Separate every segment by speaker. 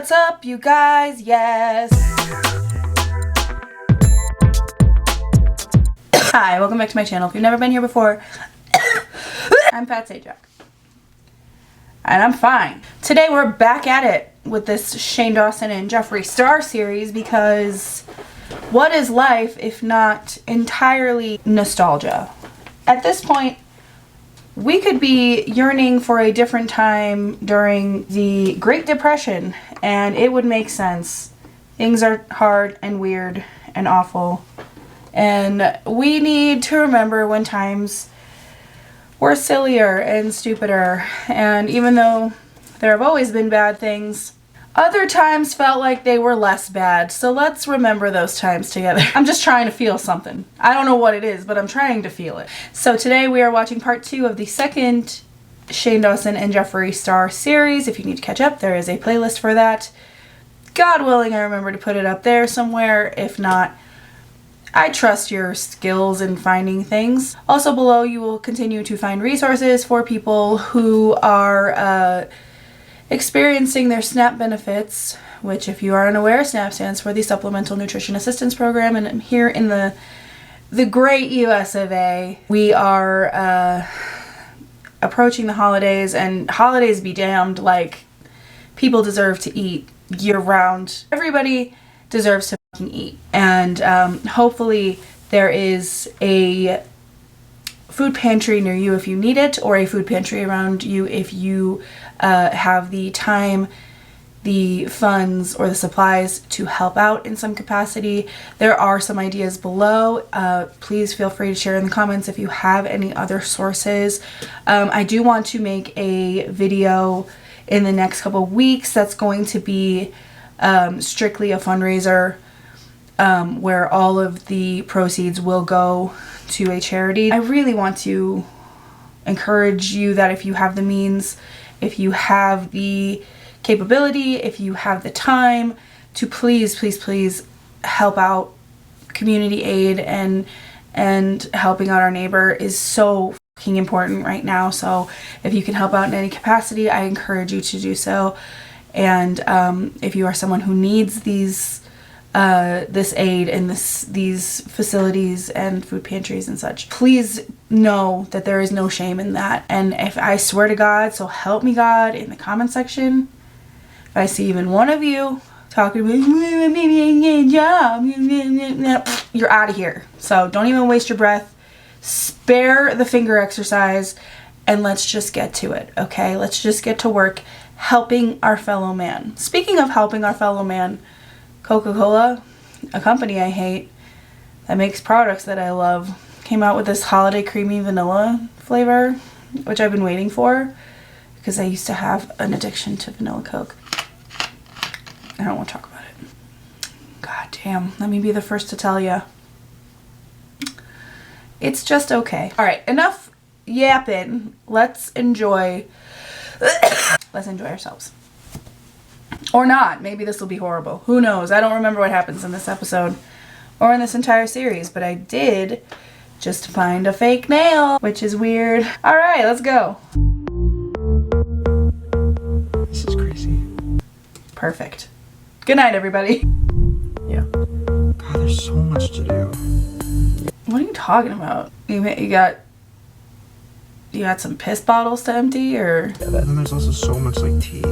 Speaker 1: What's up, you guys? Yes. Hi, welcome back to my channel. If you've never been here before, I'm Pat Sajak. And I'm fine. Today we're back at it with this Shane Dawson and Jeffree Star series because what is life if not entirely nostalgia? At this point, we could be yearning for a different time during the Great Depression, and it would make sense. Things are hard and weird and awful, and we need to remember when times were sillier and stupider, and even though there have always been bad things, other times felt like they were less bad. So let's remember those times together. I'm just trying to feel something. I don't know what it is, but I'm trying to feel it. So today we are watching part 2 of the second Shane Dawson and Jeffree Star series. If you need to catch up, there is a playlist for that. God willing, I remember to put it up there somewhere. If not, I trust your skills in finding things. Also below, you will continue to find resources for people who are experiencing their SNAP benefits, which, if you are unaware, SNAP stands for the Supplemental Nutrition Assistance Program. And here in the great US of A, we are approaching the holidays, and holidays be damned, like, people deserve to eat year round. Everybody deserves to fucking eat. And hopefully there is a food pantry near you if you need it, or a food pantry around you if you have the time, the funds, or the supplies to help out in some capacity. There are some ideas below. Please feel free to share in the comments if you have any other sources. I do want to make a video in the next couple of weeks that's going to be strictly a fundraiser where all of the proceeds will go to a charity. I really want to encourage you that if you have the means, if you have the capability, if you have the time, to please, please, please help out. Community aid and helping out our neighbor is so fucking important right now. So if you can help out in any capacity, I encourage you to do so. And if you are someone who needs these this aid and these facilities and food pantries and such, please know that there is no shame in that. And if I swear to God, so help me God, in the comment section, if I see even one of you talking about maybe I can get a job, you're out of here. So don't even waste your breath. Spare the finger exercise and let's just get to it, okay? Let's just get to work helping our fellow man. Speaking of helping our fellow man, Coca-Cola, a company I hate that makes products that I love, came out with this holiday creamy vanilla flavor, which I've been waiting for because I used to have an addiction to vanilla Coke. I don't want to talk about it. God damn, let me be the first to tell you. It's just okay. All right, enough yapping. Let's enjoy ourselves. Or not. Maybe this will be horrible. Who knows? I don't remember what happens in this episode or in this entire series, but I did just find a fake nail, which is weird. All right, let's go.
Speaker 2: This is crazy.
Speaker 1: Perfect. Good night, everybody.
Speaker 2: Yeah. God, there's so much to do.
Speaker 1: What are you talking about? You got some piss bottles to empty, or?
Speaker 2: Yeah, and then there's also so much, like, tea.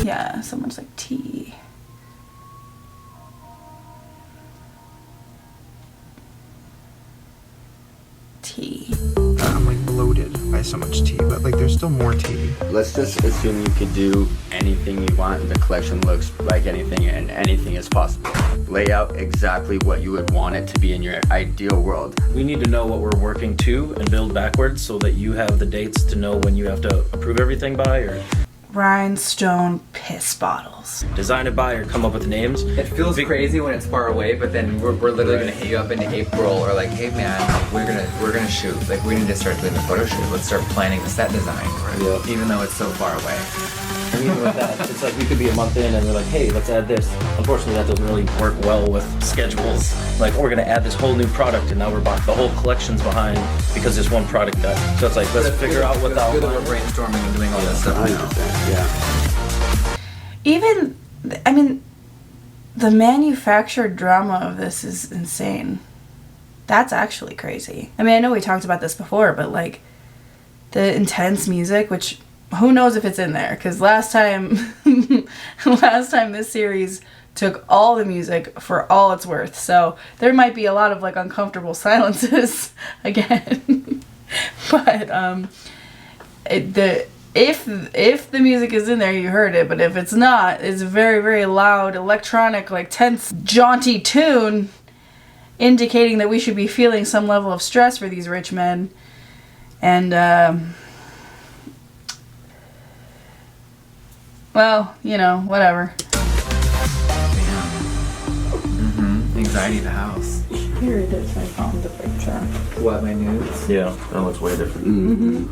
Speaker 1: Yeah, so much, like, tea. Tea.
Speaker 2: I'm, like, bloated by so much tea, but, like, there's still more tea.
Speaker 3: Let's just assume you could do anything you want and the collection looks like anything and anything is possible. Lay out exactly what you would want it to be in your ideal world.
Speaker 4: We need to know what we're working to and build backwards so that you have the dates to know when you have to approve everything by, or
Speaker 1: Rhinestone piss bottles.
Speaker 4: design it by, or come up with names.
Speaker 5: It feels crazy when it's far away, but then we're literally gonna hit you up into April, or like, hey man, we're gonna shoot. Like, we need to start doing the photo shoot. Let's start planning the set design,
Speaker 4: Yeah.
Speaker 5: even though it's so far away.
Speaker 4: And even with that, it's like we could be a month in and we're like, hey, let's add this. Unfortunately, that doesn't really work well with schedules. Like, we're gonna add this whole new product, and now we're the whole collection's behind because this one product got. So it's like, let's figure out what the
Speaker 5: Good that
Speaker 4: outline
Speaker 5: we're
Speaker 4: is.
Speaker 5: brainstorming and doing all this stuff.
Speaker 3: I know. Yeah.
Speaker 1: Even I mean, the manufactured drama of this is insane. That's actually crazy. I mean, I know we talked about this before, but like the intense music, which who knows if it's in there, because last time this series took all the music for all it's worth, so there might be a lot of like uncomfortable silences again. But if the music is in there, you heard it, but if it's not, it's a very, very loud electronic, like tense, jaunty tune indicating that we should be feeling some level of stress for these rich men. And well, you know, whatever.
Speaker 5: Anxiety of the house.
Speaker 1: Here it is. I found the picture.
Speaker 5: What, my nudes?
Speaker 4: Yeah, that looks way different.
Speaker 1: Mm-hmm.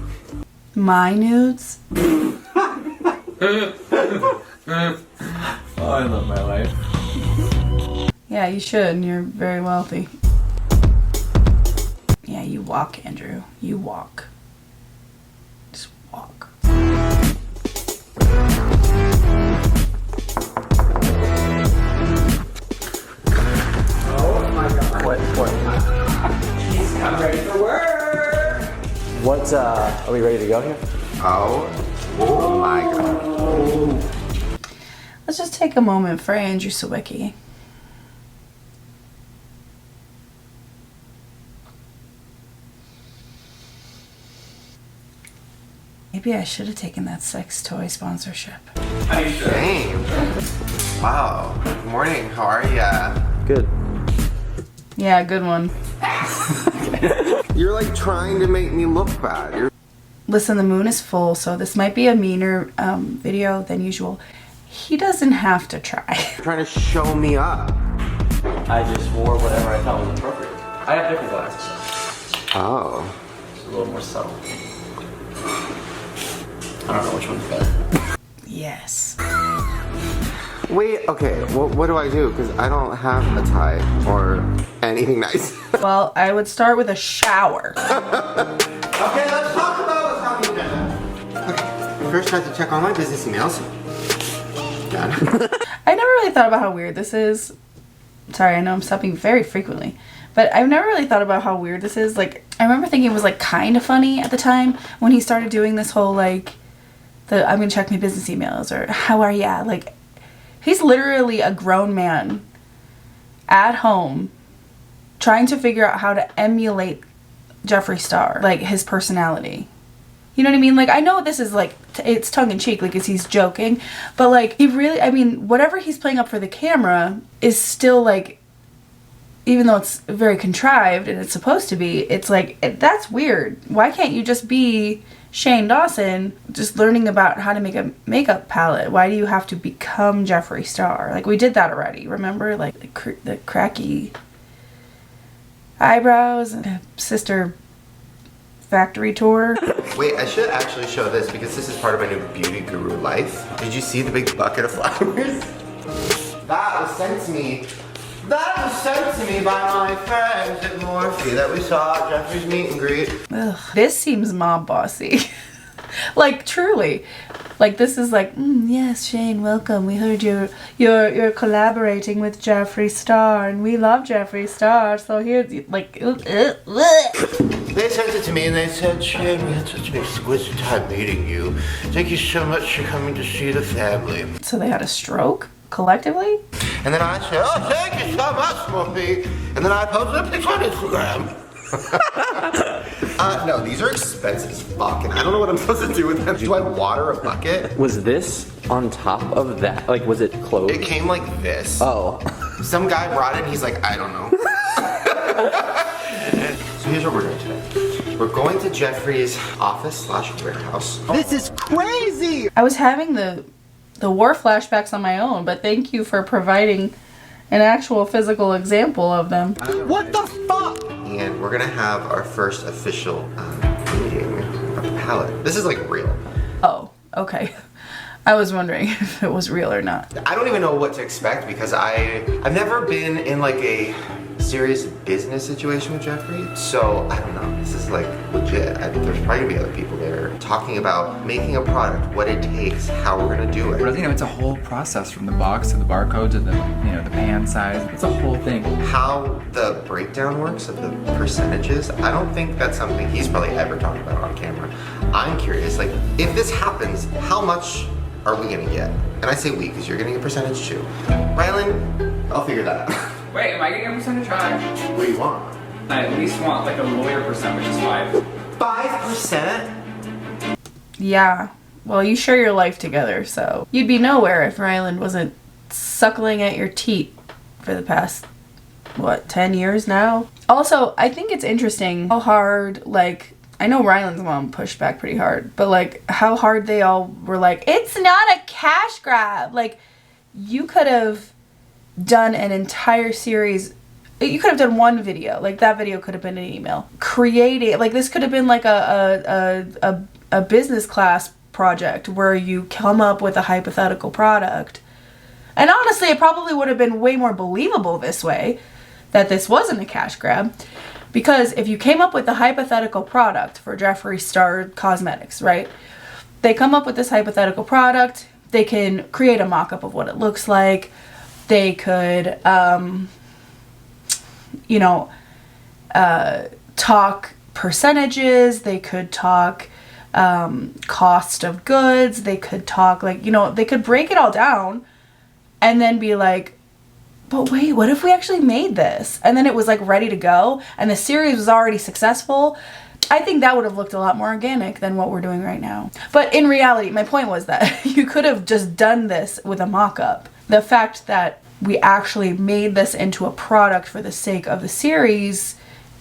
Speaker 1: My nudes?
Speaker 5: Oh, I love my life.
Speaker 1: Yeah, you should. You're very wealthy. Yeah, you walk, Andrew. You walk. Just walk.
Speaker 5: Oh my god.
Speaker 4: What?
Speaker 5: I'm ready for work.
Speaker 4: What? Are we ready to go here?
Speaker 2: Oh my god.
Speaker 1: Let's just take a moment for Andrew Sawicki. Maybe I should have taken that sex toy sponsorship.
Speaker 2: Dang. Wow. Good morning. How are ya?
Speaker 4: Good.
Speaker 1: Yeah, good one.
Speaker 2: You're like trying to make me look bad.
Speaker 1: Listen, the moon is full, so this might be a meaner video than usual. He doesn't have to try.
Speaker 2: You're trying to show me up.
Speaker 4: I just wore whatever I thought was appropriate. I have different glasses,
Speaker 2: Oh.
Speaker 4: so it's a little more subtle. I don't know which one's better.
Speaker 1: Yes.
Speaker 2: Wait, okay, what do I do? Because I don't have a tie or anything nice.
Speaker 1: Well, I would start with a shower.
Speaker 2: Okay, let's talk about what's happening. Okay, first I have to check all my business emails. Done.
Speaker 1: I never really thought about how weird this is. Sorry, I know I'm stopping very frequently. But I've never really thought about how weird this is. Like, I remember thinking it was like kind of funny at the time when he started doing this whole like, I'm gonna check my business emails or how are ya? Like, he's literally a grown man at home trying to figure out how to emulate Jeffree Star, like his personality. You know what I mean? Like, I know this is like, it's tongue in cheek, like, is he's joking, but like, he really, I mean, whatever he's playing up for the camera is still like, even though it's very contrived and it's supposed to be, it's like, that's weird. Why can't you just be Shane Dawson, just learning about how to make a makeup palette? Why do you have to become Jeffree Star? Like, we did that already, remember? Like, the cracky eyebrows and sister factory tour.
Speaker 2: Wait, I should actually show this because this is part of my new beauty guru life. Did you see the big bucket of flowers? That was sent to me. That was sent to me by my friends at Morphe that we saw at Jeffree's meet and greet.
Speaker 1: Ugh, this seems mob bossy. Like, truly. Like, this is like, yes, Shane, welcome. We heard you're collaborating with Jeffree Star, and we love Jeffree Star. So here's like,
Speaker 2: They sent it to me and they said, Shane, we had such an exquisite time meeting you. Thank you so much for coming to see the family.
Speaker 1: So they had a stroke collectively.
Speaker 2: And then I said, oh, thank you so much, Morphe. And then I posted a picture on Instagram. No, these are expensive as fuck, and I don't know what I'm supposed to do with them. Do I water a bucket?
Speaker 3: Was this on top of that? Like, was it closed?
Speaker 2: It came like this.
Speaker 3: Oh.
Speaker 2: Some guy brought it and he's like, I don't know. So here's what we're doing today. We're going to Jeffree's office/warehouse. This is crazy!
Speaker 1: I was having the war flashbacks on my own, but thank you for providing an actual physical example of them.
Speaker 2: What the fuck? And we're gonna have our first official meeting of the palette. This is like real.
Speaker 1: Oh, okay. I was wondering if it was real or not.
Speaker 2: I don't even know what to expect because I've never been in like a serious business situation with Jeffree, so I don't know. This is like legit. There's probably gonna be other people there. talking about making a product, what it takes, how we're gonna do it.
Speaker 5: But, you know, it's a whole process from the box to the barcode to the, you know, the pan size. It's a whole thing.
Speaker 2: How the breakdown works of the percentages, I don't think that's something he's probably ever talked about on camera. I'm curious, like, if this happens, how much are we gonna get? And I say we, because you're getting a percentage too. Rylan, I'll figure that out.
Speaker 6: Wait, am I getting a percentage?
Speaker 2: What do you want?
Speaker 6: I at least want like a lawyer percent, which is 5.
Speaker 2: 5%?
Speaker 1: Yeah. Well, you share your life together, so you'd be nowhere if Ryland wasn't suckling at your teat for the past, what, 10 years now? Also, I think it's interesting how hard, like, I know Ryland's mom pushed back pretty hard, but like how hard they all were like, it's not a cash grab. Like, you could have done an entire series. You could have done one video. Like, that video could have been an email. Creating, like, this could have been like a business class project where you come up with a hypothetical product. And honestly, it probably would have been way more believable this way, that this wasn't a cash grab. Because if you came up with a hypothetical product for Jeffree Star Cosmetics, right? They come up with this hypothetical product. They can create a mock-up of what it looks like. They could, you know, talk percentages. They could talk cost of goods. They could talk, like, you know, they could break it all down and then be like, but wait, what if we actually made this? And then it was like ready to go and the series was already successful. I think that would have looked a lot more organic than what we're doing right now. But in reality, my point was that you could have just done this with a mock-up. The fact that we actually made this into a product for the sake of the series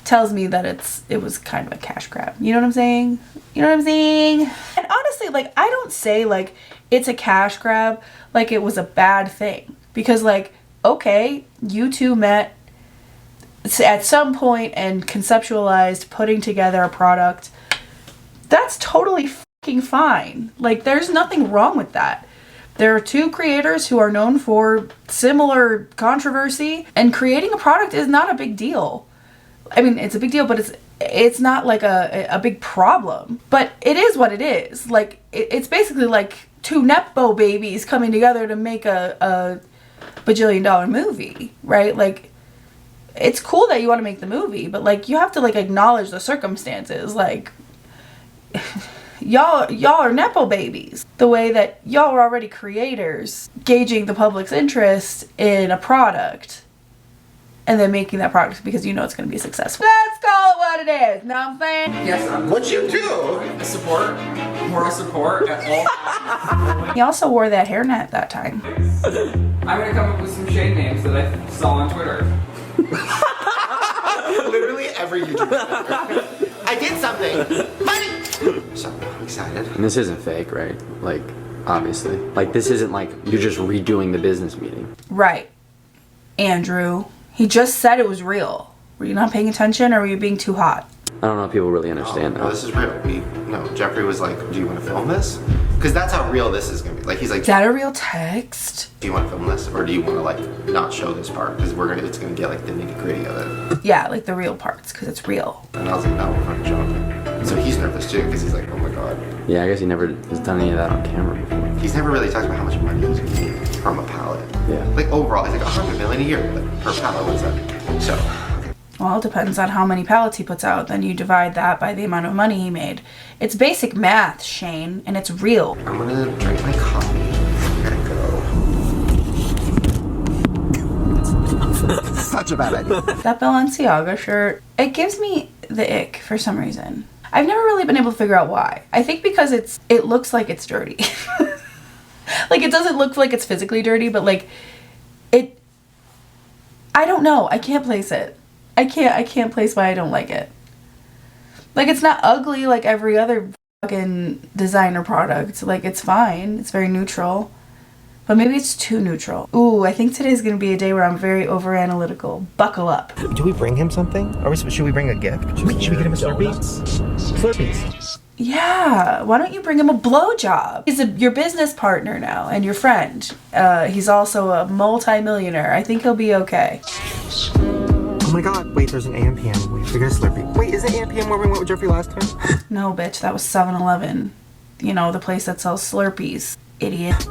Speaker 1: tells me that it was kind of a cash grab. You know what I'm saying? You know what I'm saying? And honestly, like, I don't say like it's a cash grab like it was a bad thing. Because, like, okay, you two met at some point and conceptualized putting together a product. That's totally fucking fine. Like, there's nothing wrong with that. There are two creators who are known for similar controversy, and creating a product is not a big deal. I mean, it's a big deal, but it's not like a big problem. But it is what it is. Like, it's basically like two Nepo babies coming together to make a bajillion-dollar movie, right? Like, it's cool that you want to make the movie, but like, you have to like acknowledge the circumstances. Like, y'all are Nepo babies. The way that y'all are already creators, gauging the public's interest in a product and then making that product because you know it's going to be successful. Let's call it what it is. Know what I'm saying?
Speaker 6: Yes,
Speaker 2: What'd you do?
Speaker 6: support, moral support at all times.
Speaker 1: He also wore that hairnet that time.
Speaker 6: I'm gonna come up with some shade names that I saw on Twitter.
Speaker 2: Literally every YouTuber. I did something. Money. So I'm excited.
Speaker 3: And this isn't fake, right? Like, obviously. Like, this isn't like you're just redoing the business meeting.
Speaker 1: Right. Andrew. He just said it was real. Were you not paying attention or were you being too hot?
Speaker 3: I don't know if people really understand
Speaker 2: No,
Speaker 3: that.
Speaker 2: this is real. Jeffree was like, do you want to film this? Because that's how real this is going to be. Like, he's like,
Speaker 1: Is that a real text?
Speaker 2: do you want to film this? Or do you want to like not show this part? Because it's going to get like the nitty gritty of it.
Speaker 1: Yeah, like the real parts, because it's real.
Speaker 2: And I was like, no, we're fucking showing. So he's nervous too, because he's like, oh my god.
Speaker 3: Yeah, I guess he never has done any of that on camera before.
Speaker 2: He's never really talked about how much money he's going to get from a palette.
Speaker 3: Yeah.
Speaker 2: Like overall, he's like $100 million a year like, per palette. What's that? So,
Speaker 1: Well, it depends on how many pallets he puts out. Then you divide that by the amount of money he made. It's basic math, Shane, and it's real.
Speaker 2: I'm gonna drink my coffee. I gotta go. Such a bad idea.
Speaker 1: That Balenciaga shirt, it gives me the ick for some reason. I've never really been able to figure out why. I think because it looks like it's dirty. Like, it doesn't look like it's physically dirty, but like, I don't know. I can't place it. I can't place why I don't like it. Like, it's not ugly like every other fucking designer product. Like, it's fine. It's very neutral. But maybe it's too neutral. Ooh, I think today's gonna be a day where I'm very over-analytical. Buckle up.
Speaker 2: Do we bring him something? Should we bring a gift? Should we get him a Slurpees? Slurpees.
Speaker 1: Yeah, why don't you bring him a blowjob? He's your business partner now and your friend. He's also a multi-millionaire. I think he'll be okay.
Speaker 2: my god, wait, there's an AM PM. Wait, we got a Slurpee. Wait, is it AM PM where we went with Jeffrey last time?
Speaker 1: No, bitch, that was 7-Eleven. You know, the place that sells Slurpees. Idiot.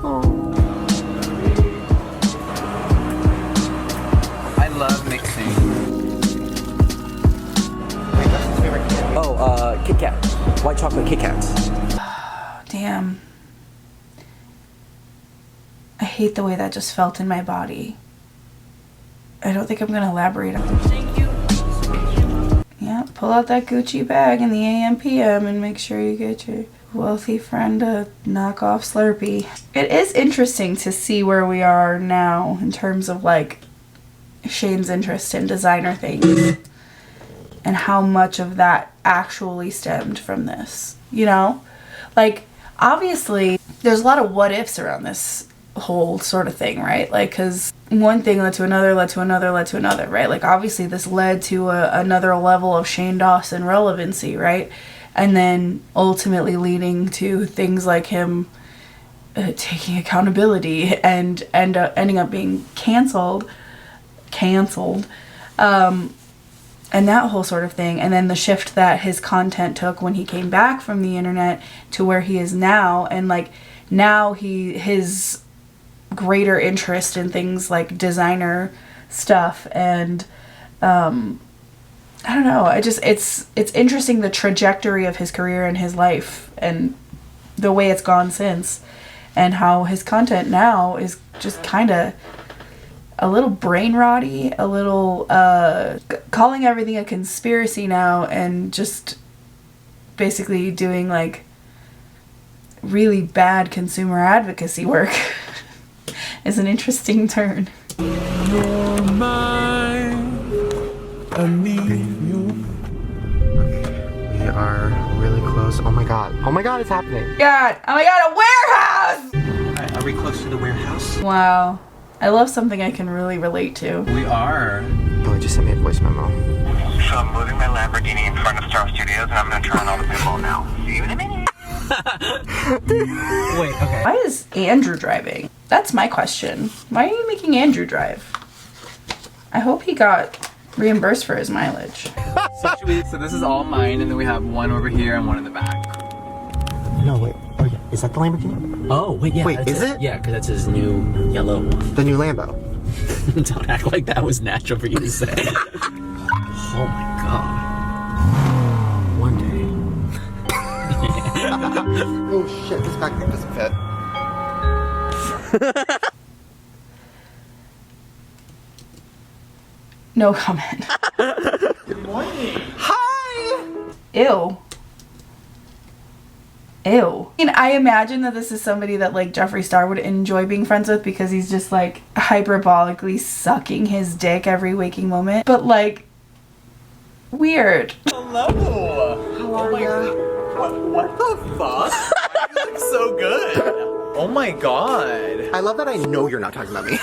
Speaker 5: I love mixing.
Speaker 2: Wait, that's his favorite candy.
Speaker 4: Oh, Kit Kat. White chocolate Kit Kats.
Speaker 1: Damn. I hate the way that just felt in my body. I don't think I'm gonna elaborate on it. Thank you. Yeah, pull out that Gucci bag in the AM PM and make sure you get your wealthy friend a knockoff Slurpee. It is interesting to see where we are now in terms of like Shane's interest in designer things and how much of that actually stemmed from this, you know? Like, obviously, there's a lot of what ifs around this whole sort of thing, right? Like, because one thing led to another, led to another, led to another, right? Like, obviously, this led to another level of Shane Dawson relevancy, right? And then ultimately leading to things like him taking accountability and ending up being canceled. And that whole sort of thing. And then the shift that his content took when he came back from the internet to where he is now. And like now his greater interest in things like designer stuff and I don't know. It's interesting the trajectory of his career and his life and the way it's gone since and how his content now is just kind of a little brain rotty, a little calling everything a conspiracy now and just basically doing like really bad consumer advocacy work is an interesting turn.
Speaker 7: You're mine. I need you.
Speaker 2: We are really close. Oh my god. Oh my god, it's happening.
Speaker 1: God, oh my god, a warehouse!
Speaker 7: Alright, are we close to the warehouse?
Speaker 1: Wow. I love something I can really relate to.
Speaker 7: We are.
Speaker 2: Oh, he just sent me a voice memo.
Speaker 8: So I'm moving my Lamborghini in front of Star Studios and I'm gonna turn on all the pinball now. See you in a minute.
Speaker 7: Wait, okay.
Speaker 1: Why is Andrew driving? That's my question. Why are you making Andrew drive? I hope he got reimbursed for his mileage.
Speaker 5: So this is all mine, and then we have one over here and one in the back.
Speaker 2: No, wait. Oh yeah, is that the Lamborghini?
Speaker 4: Oh, wait, yeah.
Speaker 2: Wait,
Speaker 4: that's
Speaker 2: is it?
Speaker 4: Yeah, because that's his new yellow one.
Speaker 2: The new Lambo.
Speaker 4: Don't act like that was natural for you to say. Oh my god.
Speaker 2: One day. Oh shit, this backpack doesn't fit.
Speaker 1: No comment.
Speaker 2: Good morning. Hi!
Speaker 1: Ew. Ew. I mean, I imagine that this is somebody that like Jeffree Star would enjoy being friends with because he's just like hyperbolically sucking his dick every waking moment. But like, weird.
Speaker 7: Hello. How are you? What the fuck? You look so good. Oh my god.
Speaker 2: I love that I know you're not talking about me.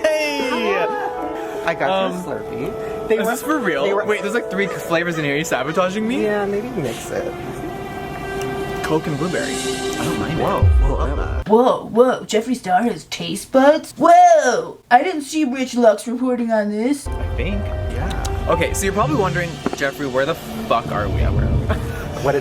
Speaker 7: Hey.
Speaker 2: I got you a Slurpee.
Speaker 7: Is this for real? Wait, there's like 3 flavors in here. Are you sabotaging me?
Speaker 2: Yeah, maybe mix it.
Speaker 7: Coke and blueberry. I don't mind.
Speaker 2: Whoa, whoa,
Speaker 1: Whoa, Jeffree Star has taste buds? Whoa! I didn't see Rich Lux reporting on this.
Speaker 7: I think. Yeah. Okay, so you're probably wondering, Jeffrey, where the fuck are we at? Where are we?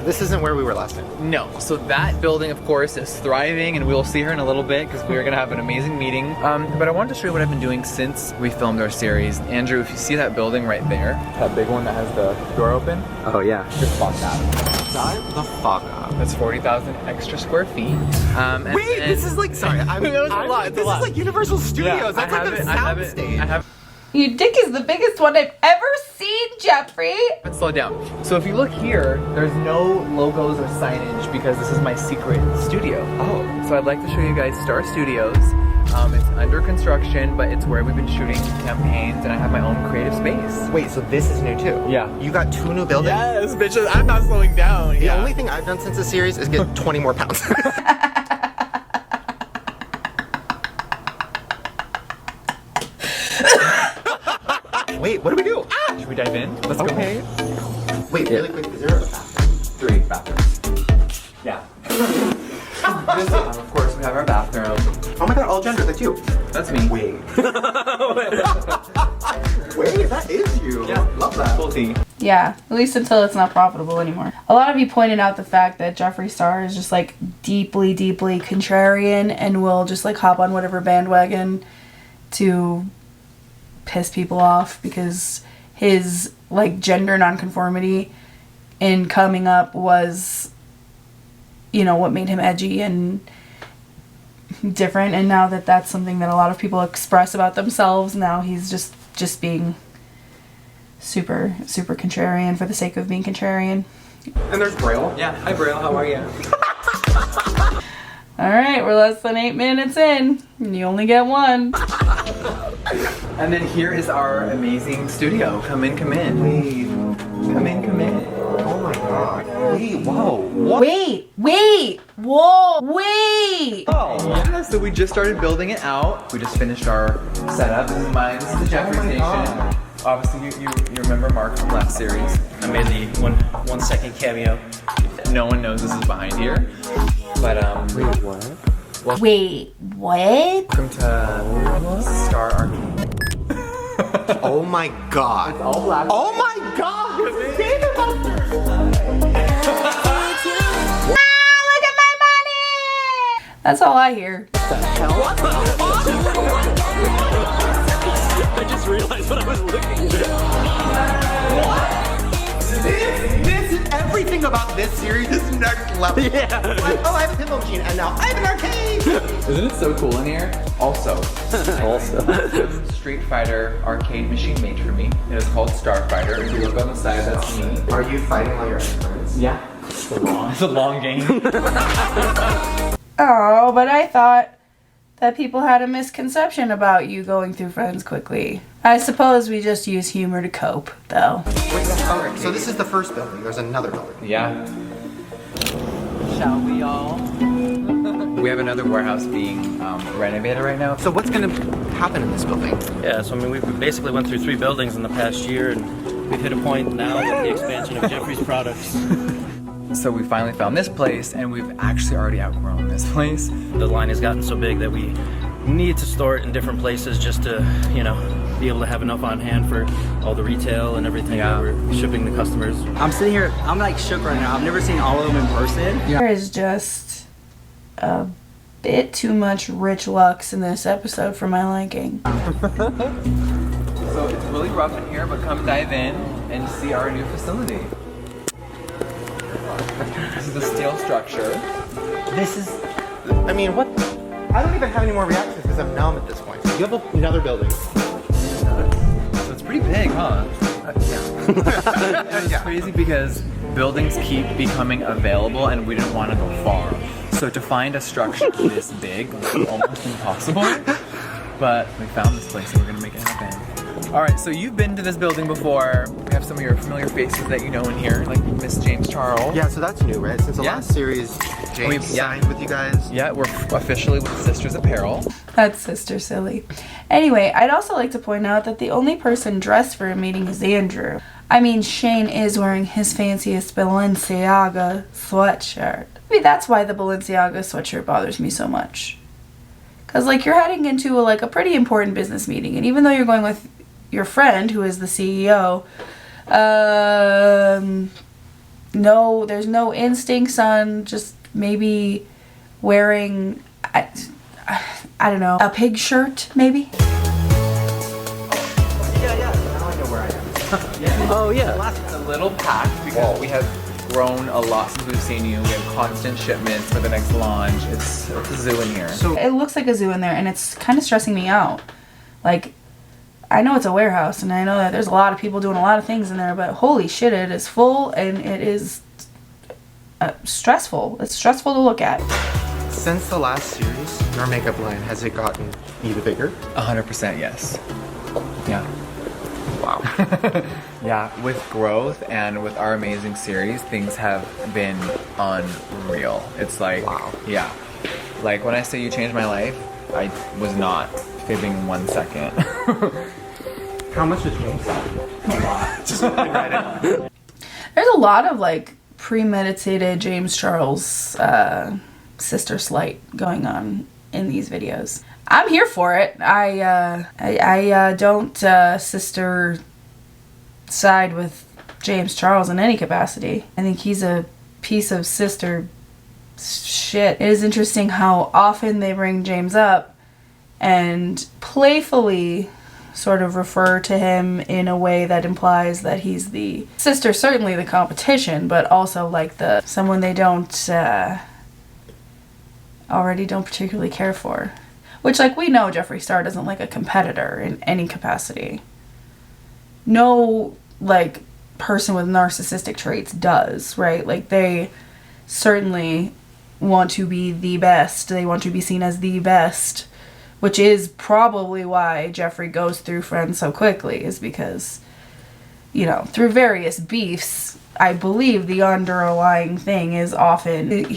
Speaker 2: This isn't where we were last time.
Speaker 7: No. So that building, of course, is thriving, and we will see her in a little bit because we are going to have an amazing meeting. But I wanted to show you what I've been doing since we filmed our series. Andrew, if you see that building right there, that big one that has the door open,
Speaker 2: Oh yeah.
Speaker 7: just bought that.
Speaker 2: Dive the fuck up.
Speaker 7: That's 40,000 extra square feet.
Speaker 2: Wait, this is like, sorry,
Speaker 7: That was a lot, it's a
Speaker 2: this
Speaker 7: lot.
Speaker 2: is like Universal Studios. That's like a
Speaker 7: I have it.
Speaker 2: soundstage.
Speaker 1: Your dick is the biggest one I've ever seen, Jeffree.
Speaker 7: Let's slow down. So if you look here, there's no logos or signage because this is my secret studio. Oh. So I'd like to show you guys Star Studios. It's under construction, but it's where we've been shooting campaigns, and I have my own creative space.
Speaker 2: Wait, so this is new too?
Speaker 7: Yeah.
Speaker 2: You got 2 new buildings?
Speaker 7: Yes, bitches, I'm not slowing down.
Speaker 2: The only thing I've done since the series is get 20 more pounds. Wait, what do we do? Ah!
Speaker 7: Should we dive in? Let's go.
Speaker 2: Okay. Wait, really quick, is there a bathroom?
Speaker 7: 3 bathrooms. Yeah. Of course, we have our bathroom.
Speaker 2: Oh my god, all gender, that's you.
Speaker 7: That's me.
Speaker 2: Wait. Wait, that is you.
Speaker 7: Yeah,
Speaker 2: love that.
Speaker 7: Full tea.
Speaker 1: Yeah, at least until it's not profitable anymore. A lot of you pointed out the fact that Jeffree Star is just like deeply, deeply contrarian and will just like hop on whatever bandwagon to piss people off because his like gender nonconformity in coming up was, you know, what made him edgy and different. And now that that's something that a lot of people express about themselves, now he's just being super contrarian for the sake of being contrarian.
Speaker 2: And there's Braille.
Speaker 7: Yeah. Hi, Braille. How are you?
Speaker 1: Alright, we're less than 8 minutes in, and you only get one.
Speaker 7: And then here is our amazing studio. Come in, come in.
Speaker 2: Wait.
Speaker 7: Come in, come in.
Speaker 2: Oh my god. Wait, whoa. What?
Speaker 1: Wait, whoa, wait!
Speaker 7: Oh, yeah, so we just started building it out. We just finished our setup. This is mine. This is the Jeffree station. Obviously, you remember Mark from last series. I made the one second cameo. No one knows this is behind here. But,
Speaker 2: Wait, what?
Speaker 1: Wait, what?
Speaker 7: welcome to Star Arcade.
Speaker 2: Oh my god.
Speaker 7: It's all black.
Speaker 2: Oh my god! David Buster!
Speaker 1: Look at my money! That's all I hear.
Speaker 3: I just realized what I was looking at.
Speaker 2: This is everything about this series is next level.
Speaker 3: Yeah.
Speaker 2: Like, oh, I have a pinball machine, and now I have an arcade!
Speaker 7: Isn't it so cool in here? Also, Street Fighter arcade machine made for me. It is called Starfighter. If you look on the side, that's me.
Speaker 2: Are you fighting all your ex-friends?
Speaker 7: Yeah. It's a long game.
Speaker 1: Oh, but I thought that people had a misconception about you going through friends quickly. I suppose we just use humor to cope, though.
Speaker 2: So this is the first building. There's another building.
Speaker 7: Yeah. Shall we all?
Speaker 5: We have another warehouse being renovated right now.
Speaker 2: So what's gonna happen in this building?
Speaker 9: Yeah, so I mean, we basically went through 3 buildings in the past year, and we've hit a point now with the expansion of Jeffree's products.
Speaker 4: So we finally found this place, and we've actually already outgrown this place.
Speaker 9: The line has gotten so big that we need to store it in different places just to, you know, be able to have enough on hand for all the retail and everything that we're shipping to customers.
Speaker 10: I'm sitting here, I'm like shook right now. I've never seen all of them in person.
Speaker 1: There is just a bit too much rich lux in this episode for my liking.
Speaker 7: So it's really rough in here, but come dive in and see our new facility. This is the steel structure.
Speaker 2: This is... I mean, what? I don't even have any more reactions because I'm numb at this point. You have another building.
Speaker 7: So it's pretty big, huh? Yeah. It's crazy because buildings keep becoming available and we didn't want to go far. So to find a structure this big was almost impossible. But we found this place and we're gonna make it happen. All right, so you've been to this building before. We have some of your familiar faces that you know in here, like Miss James Charles.
Speaker 2: Yeah, so that's new, right? Since the last series, James signed with you guys.
Speaker 7: Yeah, we're officially with Sisters Apparel.
Speaker 1: That's sister silly. Anyway, I'd also like to point out that the only person dressed for a meeting is Andrew. I mean, Shane is wearing his fanciest Balenciaga sweatshirt. Maybe that's why the Balenciaga sweatshirt bothers me so much. Because, like, you're heading into a pretty important business meeting, and even though you're going with your friend, who is the CEO, no, there's no instincts on just maybe wearing, I don't know, a pig shirt, maybe?
Speaker 7: Oh yeah. It's a little packed because we have grown a lot since we've seen you. We have constant shipments for the next launch. It's a zoo in here.
Speaker 1: So it looks like a zoo in there, and it's kind of stressing me out. Like, I know it's a warehouse, and I know that there's a lot of people doing a lot of things in there, but holy shit, it is full, and it is stressful. It's stressful to look at.
Speaker 2: Since the last series, your makeup line, has it gotten even bigger?
Speaker 7: 100% yes. Yeah.
Speaker 2: Wow.
Speaker 7: Yeah, with growth and with our amazing series, things have been unreal. It's like,
Speaker 2: wow.
Speaker 7: Yeah. Like when I say you changed my life, I was not fibbing 1 second.
Speaker 2: How much did James sell?
Speaker 7: A lot. Just right now.
Speaker 1: There's a lot of premeditated James Charles sister slight going on in these videos. I'm here for it. I don't sister side with James Charles in any capacity. I think he's a piece of sister shit. It is interesting how often they bring James up and playfully sort of refer to him in a way that implies that he's the sister, certainly the competition, but also like the someone they don't already don't particularly care for. Which, like, we know Jeffree Star doesn't like a competitor in any capacity. No, like, person with narcissistic traits does, right? Like, they certainly want to be the best. They want to be seen as the best, which is probably why Jeffree goes through Friends so quickly, is because, you know, through various beefs, I believe the underlying thing is often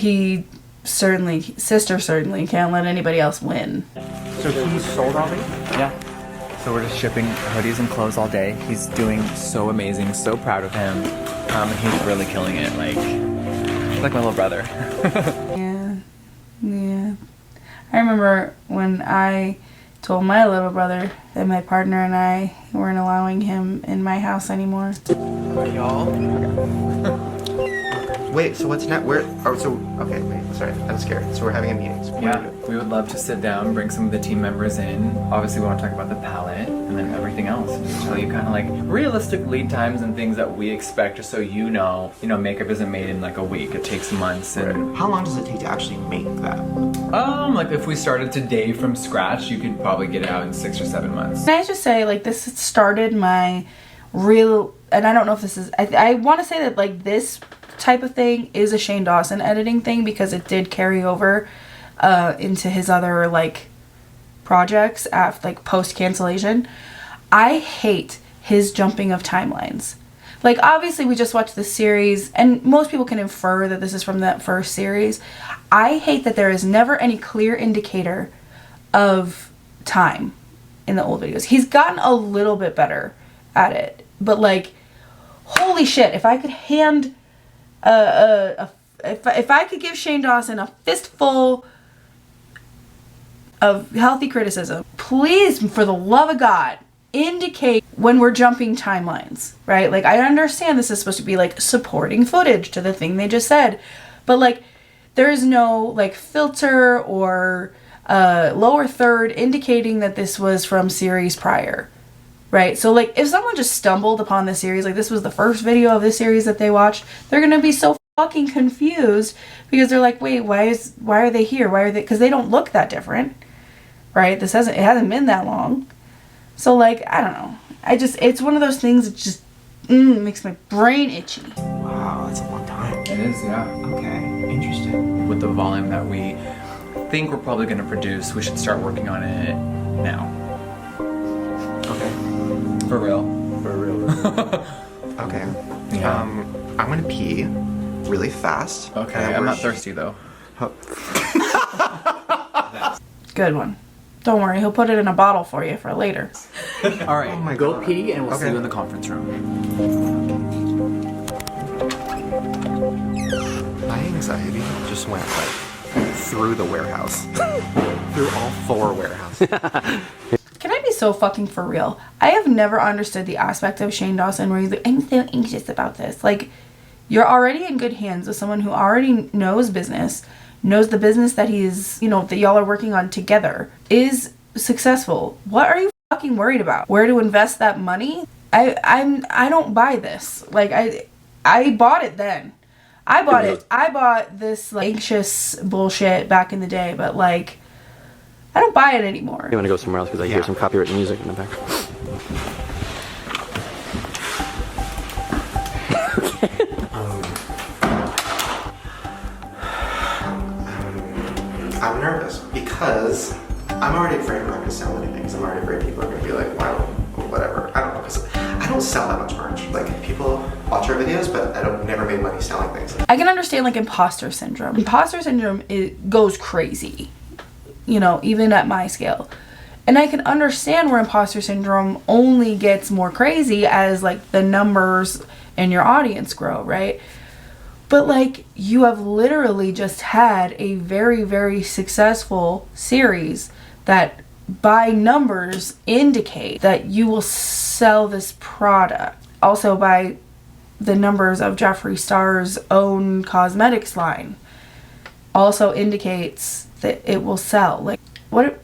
Speaker 1: sister certainly can't let anybody else win.
Speaker 7: So he's sold already? Yeah. So we're just shipping hoodies and clothes all day. He's doing so amazing, so proud of him. And he's really killing it, like my little brother.
Speaker 1: Yeah. I remember when I told my little brother that my partner and I weren't allowing him in my house anymore.
Speaker 7: Y'all?
Speaker 2: Wait, so what's next? Okay, wait, sorry, I'm scared. So we're having a meeting. So
Speaker 6: Yeah, we would love to sit down, bring some of the team members in. Obviously, we want to talk about the palette and then everything else. And just tell you kind of like realistic lead times and things that we expect, just so you know, makeup isn't made in like a week. It takes months. And
Speaker 2: how long does it take to actually make that?
Speaker 6: Like if we started today from scratch, you could probably get it out in 6 or 7 months.
Speaker 1: Can I just say, like, this started my real, and I don't know if this is, I want to say that, like, this type of thing is a Shane Dawson editing thing, because it did carry over into his other, like, projects after, like, post cancellation. I hate his jumping of timelines. Like, obviously we just watched this series and most people can infer that this is from that first series. I hate that there is never any clear indicator of time in the old videos. He's gotten a little bit better at it, but, like, holy shit, if I could hand if I could give Shane Dawson a fistful of healthy criticism, please, for the love of God, indicate when we're jumping timelines, right? Like, I understand this is supposed to be, like, supporting footage to the thing they just said, but, like, there is no, like, filter or lower third indicating that this was from series prior, right? So, like, if someone just stumbled upon this series, like, this was the first video of this series that they watched, they're gonna be so fucking confused, because they're like, wait, why are they here? Why are they? Because they don't look that different, right? It hasn't been that long. So, like, I don't know. It's one of those things that just makes my brain itchy.
Speaker 2: Wow, that's a long time.
Speaker 6: It is, yeah.
Speaker 2: Okay, interesting.
Speaker 6: With the volume that we think we're probably going to produce, we should start working on it now.
Speaker 2: Okay.
Speaker 6: For real.
Speaker 2: Okay.
Speaker 6: Yeah.
Speaker 2: I'm gonna pee really fast.
Speaker 6: Okay, I'm not thirsty though.
Speaker 1: Good one. Don't worry, he'll put it in a bottle for you for later.
Speaker 10: All right,
Speaker 2: Oh my
Speaker 10: go
Speaker 2: God.
Speaker 10: pee and we'll see
Speaker 2: Okay.
Speaker 10: you in the conference room.
Speaker 2: My anxiety just went, like, through the warehouse. Through all 4 warehouses.
Speaker 1: Can I be so fucking for real? I have never understood the aspect of Shane Dawson where he's like, I'm so anxious about this. Like, you're already in good hands with someone who already knows business, knows the business that he's, that y'all are working on together, is successful. What are you fucking worried about? Where to invest that money? I don't buy this. Like, I bought it then. I bought this, like, anxious bullshit back in the day, but, like, I don't buy it anymore.
Speaker 11: You want to go somewhere else because I hear some copyrighted music in the back.
Speaker 2: I'm nervous because I'm already afraid I'm not going to sell anything. Because I'm already afraid people are going to be like, wow, whatever. I don't know. Because I don't sell that much merch. Like, people watch our videos, but I don't never made money selling things.
Speaker 1: I can understand, like, imposter syndrome. Imposter syndrome, it goes crazy, even at my scale. And I can understand where imposter syndrome only gets more crazy as, like, the numbers in your audience grow, right? But, like, you have literally just had a very, very successful series that by numbers indicate that you will sell this product. Also by the numbers of Jeffree Star's own cosmetics line also indicates that it will sell. Like, what?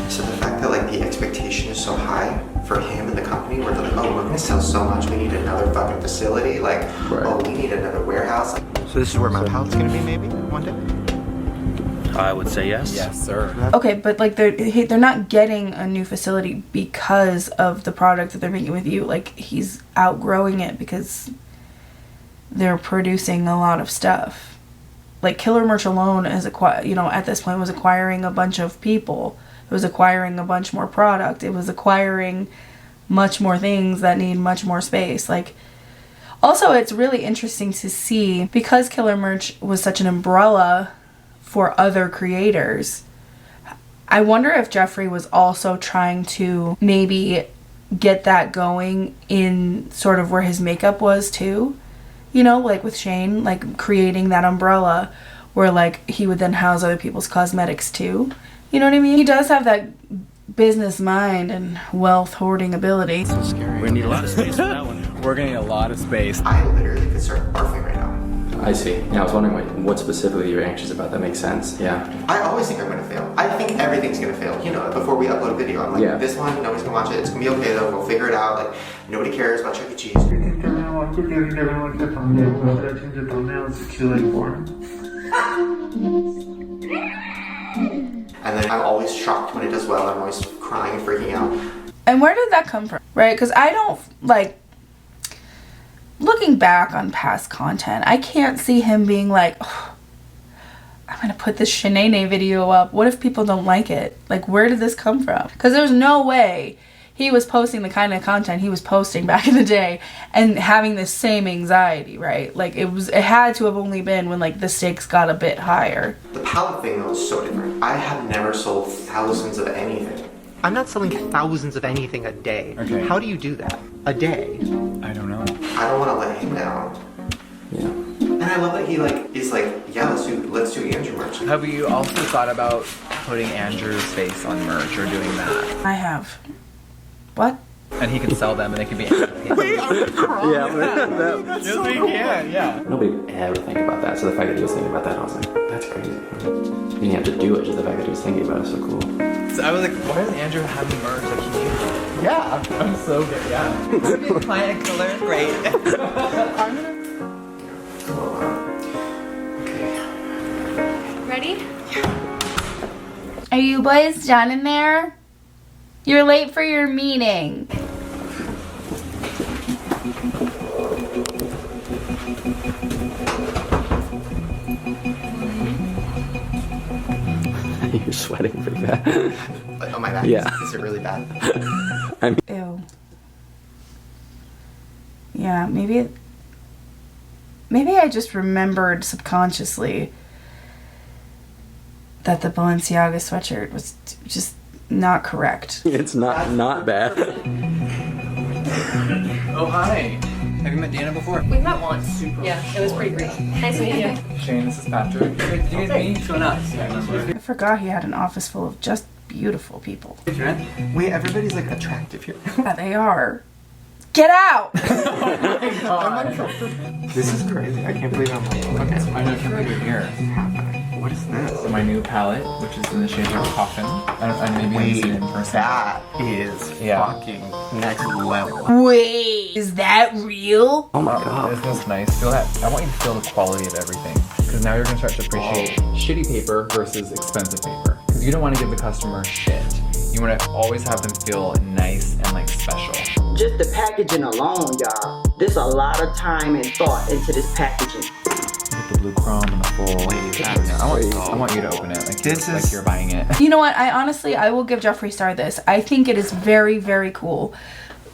Speaker 2: So the fact that like the expectation is so high for him and the company, where they're like, oh, we're gonna sell so much, we need another fucking facility, like, oh, we need another warehouse. So this is where my palette's gonna be maybe one day?
Speaker 9: I would say yes.
Speaker 7: Yes, sir.
Speaker 1: Okay, but like they're not getting a new facility because of the product that they're making with you. Like, he's outgrowing it because they're producing a lot of stuff. Like, Killer Merch alone is at this point was acquiring a bunch of people. It was acquiring a bunch more product. It was acquiring much more things that need much more space. Like, also, it's really interesting to see, because Killer Merch was such an umbrella for other creators, I wonder if Jeffree was also trying to maybe get that going in sort of where his makeup was too. You know, like with Shane, like creating that umbrella where like he would then house other people's cosmetics too. You know what I mean? He does have that business mind and wealth hoarding ability.
Speaker 7: So scary.
Speaker 9: We need a lot of space for that one.
Speaker 7: We're getting a lot of space.
Speaker 2: I literally could start barfing right now.
Speaker 11: I see. Yeah, I was wondering what specifically you're anxious about. That makes sense. Yeah.
Speaker 2: I always think I'm gonna fail. I think everything's gonna fail. You know, before we upload a video, I'm like, this one, nobody's gonna watch it. It's gonna be okay though. We'll figure it out. Like, nobody cares about Chuck E. Cheese. And then I'm always shocked when it does well. I'm always crying and freaking out.
Speaker 1: And where did that come from? Right? Because I don't, like, looking back on past content, I can't see him being like, oh, I'm going to put this Shanae video up. What if people don't like it? Like, where did this come from? Because there's no way he was posting the kind of content he was posting back in the day and having the same anxiety, right? Like, it had to have only been when, like, the stakes got a bit higher.
Speaker 2: The palette thing, though, is so different. I have never sold thousands of anything. I'm not selling thousands of anything a day.
Speaker 7: Okay.
Speaker 2: How do you do that? A day?
Speaker 7: I don't know.
Speaker 2: I don't want to let him down.
Speaker 11: Yeah.
Speaker 2: And I love that he is like, yeah, let's do Andrew merch.
Speaker 7: Have you also thought about putting Andrew's face on merch or doing that?
Speaker 1: I have. What?
Speaker 7: And he can sell them and they can be Wait,
Speaker 11: Yeah.
Speaker 7: That's so cool. Yeah.
Speaker 11: Nobody would ever think about that. So the fact that he was thinking about that, I was like, that's crazy. You didn't have to do it, just the fact that he was thinking about it is so cool.
Speaker 7: So I was like, why doesn't Andrew have the merch like he needs? Yeah, I'm so good. Yeah.
Speaker 5: Client killer, great.
Speaker 7: I'm gonna.
Speaker 1: Ready? Are you boys done in there? You're late for your meeting.
Speaker 11: You're sweating pretty bad.
Speaker 2: Oh my god.
Speaker 11: Yeah.
Speaker 2: Is it really bad?
Speaker 1: Ew. Yeah, maybe I just remembered subconsciously that the Balenciaga sweatshirt was just not correct.
Speaker 11: It's not bad.
Speaker 7: Oh, hi. Have you met Dana before?
Speaker 12: We met once. Yeah, it was pretty great. Nice to meet you.
Speaker 7: Shane, this is Patrick. Do you guys meet? What's going on?
Speaker 1: I forgot he had an office full of just beautiful people.
Speaker 2: Wait, everybody's like attractive here.
Speaker 1: Yeah, they are. Get out!
Speaker 2: This is crazy. I can't believe I'm like, okay.
Speaker 7: I know, I can't believe you're here.
Speaker 2: What is this?
Speaker 6: So my new palette, which is in the shade of Coffin. I maybe haven't seen it in person.
Speaker 2: That is fucking next level.
Speaker 1: Wait, is that real?
Speaker 11: Oh my god.
Speaker 6: Isn't this nice? Feel that? I want you to feel the quality of everything. Because now you're going to start to appreciate shitty paper versus expensive paper. Because you don't want to give the customer shit. You want to always have them feel nice and like special.
Speaker 10: Just the packaging alone, y'all. There's a lot of time and thought into this packaging.
Speaker 6: Get the blue chrome and the full. I want you to open it like this is like you're buying it.
Speaker 1: You know what? I will give Jeffree Star this. I think it is very, very cool.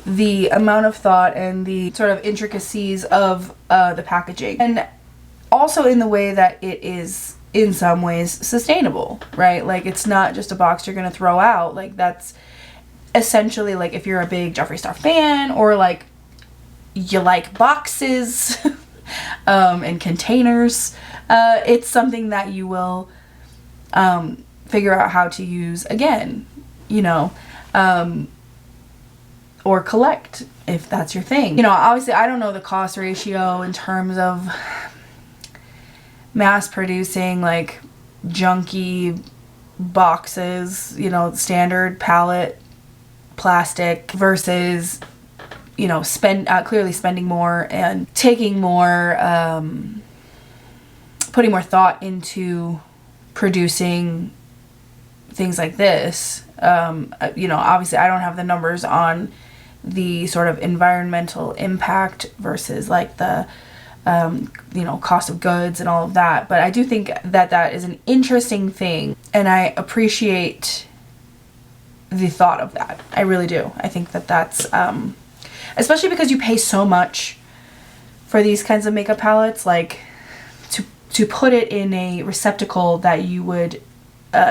Speaker 1: The amount of thought and the sort of intricacies of the packaging. And also in the way that it is in some ways sustainable, right? Like, it's not just a box you're gonna throw out. Like, that's essentially, like, if you're a big Jeffree Star fan or like you like boxes and containers, it's something that you will figure out how to use again, you know, or collect if that's your thing. You know, obviously I don't know the cost ratio in terms of mass producing like junky boxes, you know, standard palette plastic versus, you know, clearly spending more and taking more, putting more thought into producing things like this. You know, obviously I don't have the numbers on the sort of environmental impact versus like the you know, cost of goods and all of that, but I do think that that is an interesting thing, and I appreciate the thought of that. I really do. I think that that's especially because you pay so much for these kinds of makeup palettes, like to put it in a receptacle that you would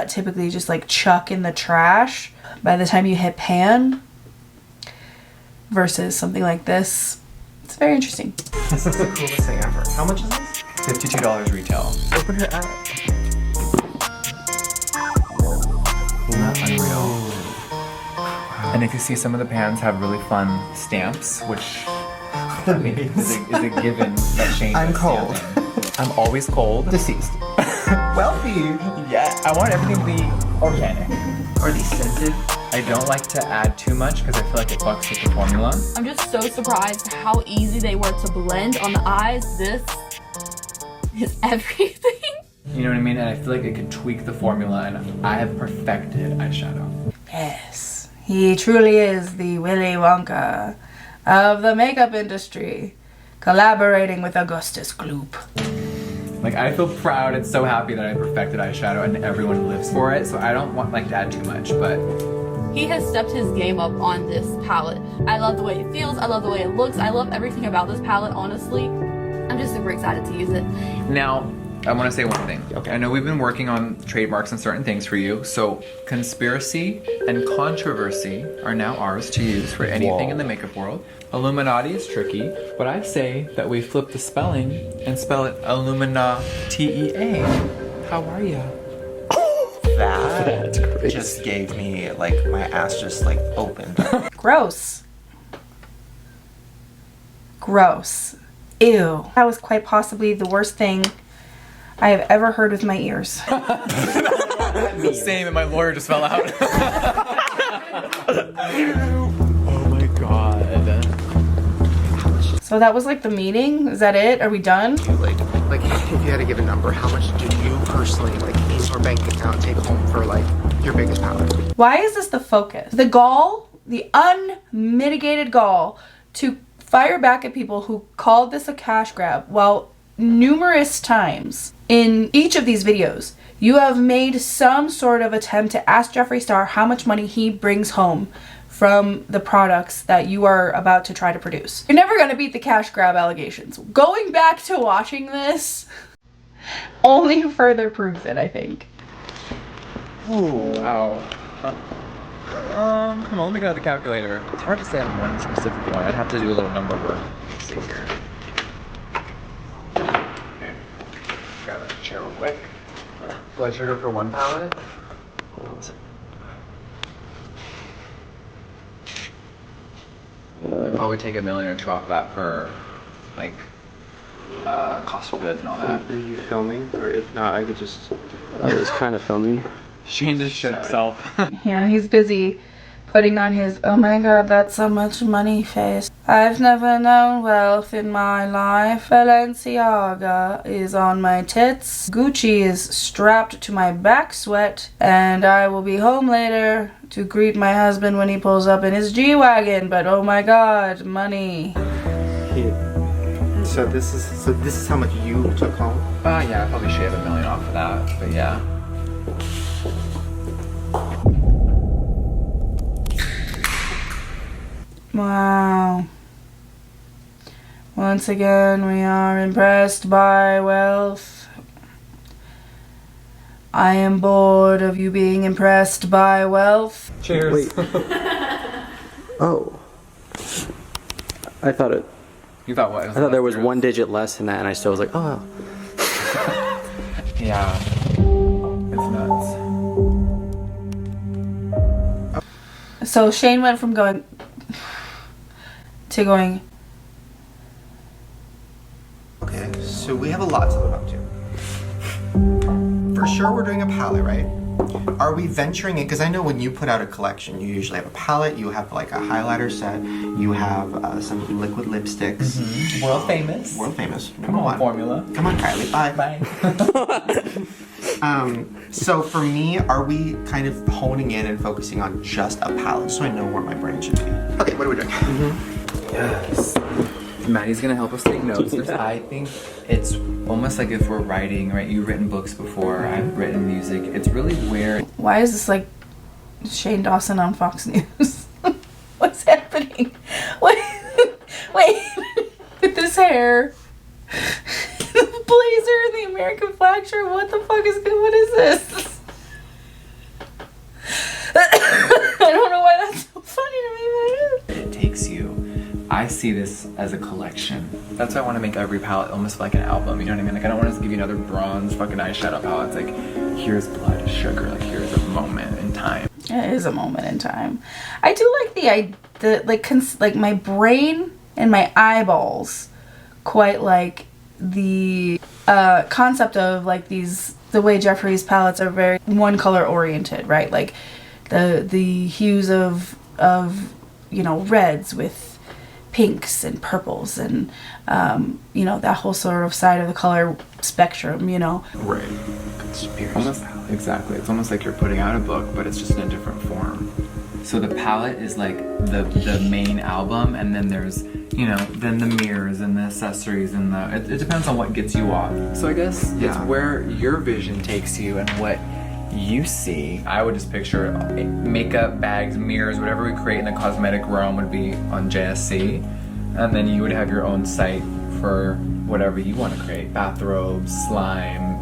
Speaker 1: typically just like chuck in the trash by the time you hit pan versus something like this. It's very interesting.
Speaker 2: This is the coolest thing ever. How much is this?
Speaker 6: $52 retail.
Speaker 2: Open her app.
Speaker 6: Isn't that unreal? And if you see, some of the pans have really fun stamps, which I mean, is a given that Shane
Speaker 2: I'm
Speaker 6: does
Speaker 2: cold.
Speaker 6: stamping. I'm always cold.
Speaker 2: Deceased. Wealthy.
Speaker 6: Yeah, I want everything to be organic. Are these scented? I don't like to add too much because I feel like it fucks with the formula.
Speaker 12: I'm just so surprised how easy they were to blend on the eyes. This is everything.
Speaker 6: You know what I mean? And I feel like it could tweak the formula, and I have perfected eyeshadow.
Speaker 1: Yes, he truly is the Willy Wonka of the makeup industry, collaborating with Augustus Gloop.
Speaker 6: Like, I feel proud and so happy that I perfected eyeshadow, and everyone lives for it, so I don't want like to add too much, but
Speaker 12: He has stepped his game up on this palette. I love the way it feels, I love the way it looks, I love everything about this palette, honestly. I'm just super excited to use it.
Speaker 6: Now, I want to say one thing. Okay. I know we've been working on trademarks and certain things for you, so conspiracy and controversy are now ours to use for anything in the makeup world. Illuminati is tricky, but I say that we flip the spelling and spell it Illumina-T-E-A. How are ya?
Speaker 2: That just gave me, like, my ass just, like, opened.
Speaker 1: Gross. Gross. Ew. That was quite possibly the worst thing I have ever heard with my ears.
Speaker 6: Same, and my lawyer just fell out. Oh my god.
Speaker 1: So that was like the meeting? Is that it? Are we done?
Speaker 2: Like, if you had to give a number, how much did you personally, like, in your bank account take home for, like, your biggest palette?
Speaker 1: Why is this the focus? The gall, the unmitigated gall to fire back at people who called this a cash grab, while numerous times in each of these videos you have made some sort of attempt to ask Jeffree Star how much money he brings home from the products that you are about to try to produce. You're never going to beat the cash grab allegations. Going back to watching this only further proves it, I think.
Speaker 6: Ooh, wow. Come on, let me go to the calculator. It's hard to say on one specific one. I'd have to do a little number work. Let's see here. Okay. Grab a chair real quick. Blood sugar for one palette. Hold on a second. I would take $1 million or $2 off of that for, like, cost of goods and all that.
Speaker 11: Are you filming? Or if not, I could just... I was kind of filming.
Speaker 6: Shane just shit himself.
Speaker 1: Yeah, he's busy putting on his, oh my god, that's so much money face. I've never known wealth in my life. Balenciaga is on my tits. Gucci is strapped to my back sweat. And I will be home later to greet my husband when he pulls up in his G-Wagon. But oh my god, money.
Speaker 2: So this is how much you took home?
Speaker 6: Yeah, I probably shave $1 million off of that, but yeah.
Speaker 1: Wow. Once again, we are impressed by wealth. I am bored of you being impressed by wealth.
Speaker 6: Cheers.
Speaker 11: Wait. Oh. I thought it...
Speaker 6: You thought what?
Speaker 11: I thought there was one digit less in that, and I still was like, oh.
Speaker 6: Yeah. It's nuts.
Speaker 1: So Shane went from going to going.
Speaker 2: Okay, so we have a lot to live up to. For sure we're doing a palette, right? Are we venturing in, because I know when you put out a collection, you usually have a palette, you have like a highlighter set, you have some liquid lipsticks.
Speaker 6: Mm-hmm. World famous.
Speaker 2: World famous.
Speaker 6: Come on, formula.
Speaker 2: Come on, Kylie. Bye.
Speaker 6: Bye.
Speaker 2: So for me, are we kind of honing in and focusing on just a palette so I know where my brain should be? Okay, what are we doing?
Speaker 6: Yes. Maddie's gonna help us take notes. I think it's almost like if we're writing, right? You've written books before, I've written music. It's really where.
Speaker 1: Why is this like Shane Dawson on Fox News? What's happening? Wait, with this hair, the blazer, and the American flag shirt. What the fuck is good? What is this? I don't know why that's so funny to me.
Speaker 6: It takes you. I see this as a collection. That's why I want to make every palette almost like an album, you know what I mean? Like, I don't want to just give you another bronze fucking eyeshadow palette. It's like, here's blood, sugar, like, here's a moment in time.
Speaker 1: It is a moment in time. I do like like my brain and my eyeballs quite like the concept of like the way Jeffrey's palettes are very one color oriented, right? Like the hues of you know, reds with pinks and purples and you know, that whole sort of side of the color spectrum, you know.
Speaker 6: Right. Almost, exactly. It's almost like you're putting out a book, but it's just in a different form. So the palette is like the main album, and then there's, you know, then the mirrors and the accessories and it depends on what gets you off. So I guess it's where your vision takes you and what you see. I would just picture makeup, bags, mirrors, whatever we create in the cosmetic realm would be on JSC, and then you would have your own site for whatever you want to create. Bathrobes, slime.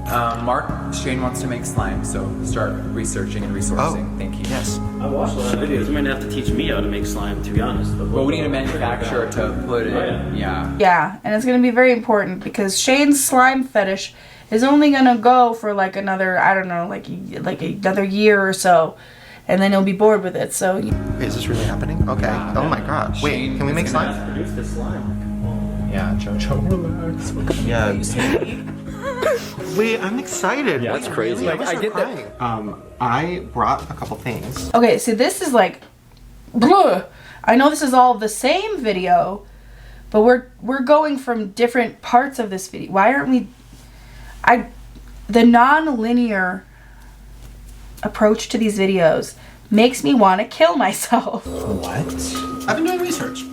Speaker 6: Mark, Shane wants to make slime, so start researching and resourcing.
Speaker 2: Oh,
Speaker 6: thank you.
Speaker 2: Yes.
Speaker 9: I watched a lot of videos. You might have to teach me how to make slime, to be honest.
Speaker 6: Well, we need a manufacturer to put it in. Yeah.
Speaker 1: Yeah, and it's gonna be very important because Shane's slime fetish is only gonna go for like another, I don't know, like another year or so, and then he'll be bored with it. So.
Speaker 2: Wait, is this really happening? Okay.
Speaker 6: Yeah.
Speaker 2: Oh my god. Wait,
Speaker 6: Shane
Speaker 2: can we make slime?
Speaker 9: Produce this slime.
Speaker 6: Yeah, Jojo, relax.
Speaker 2: Yeah. Wait, I'm excited.
Speaker 9: Yeah,
Speaker 2: Wait,
Speaker 9: that's crazy.
Speaker 2: Really?
Speaker 6: Like, I get that.
Speaker 2: I brought a couple things.
Speaker 1: Okay, so this is like, bleh. I know this is all the same video, but we're going from different parts of this video. Why aren't we? The non-linear approach to these videos makes me want to kill myself.
Speaker 2: What? I've been doing research.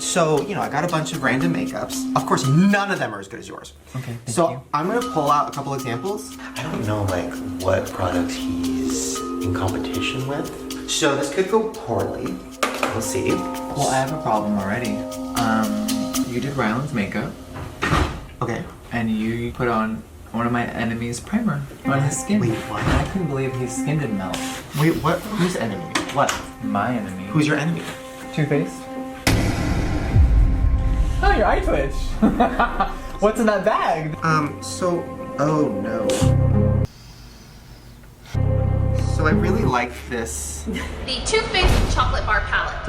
Speaker 2: So, you know, I got a bunch of random makeups. Of course, none of them are as good as yours.
Speaker 6: Okay,
Speaker 2: So I'm gonna pull out a couple examples. I don't know, like, what product he's in competition with. So this could go poorly. We'll see.
Speaker 6: Well, I have a problem already. You did Ryland's makeup,
Speaker 2: Okay.
Speaker 6: and you put on one of my enemy's primer on his skin.
Speaker 2: Wait, what?
Speaker 6: And I couldn't believe his skin didn't melt.
Speaker 2: Wait, what? Who's enemy? What?
Speaker 6: My enemy.
Speaker 2: Who's your enemy?
Speaker 6: Two-Faced? Oh, your eye twitch. What's in that bag?
Speaker 2: Oh no. So I really like this.
Speaker 12: The Too Faced Chocolate Bar Palette.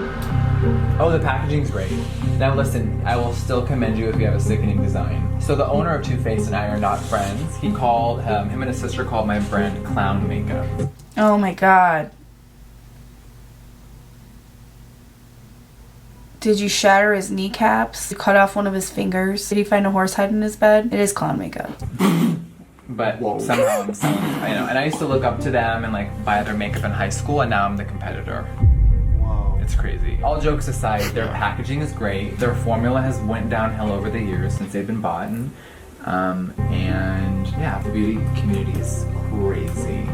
Speaker 6: Oh, the packaging's great. Now listen, I will still commend you if you have a sickening design. So the owner of Too Faced and I are not friends. He called, him and his sister called my brand Clown Makeup.
Speaker 1: Oh my god. Did you shatter his kneecaps? You cut off one of his fingers? Did he find a horse head in his bed? It is clown makeup.
Speaker 6: But somehow I'm selling, I know. And I used to look up to them and like buy their makeup in high school, and now I'm the competitor.
Speaker 2: Whoa.
Speaker 6: It's crazy. All jokes aside, their packaging is great. Their formula has went downhill over the years since they've been bought. And yeah, the beauty community is crazy.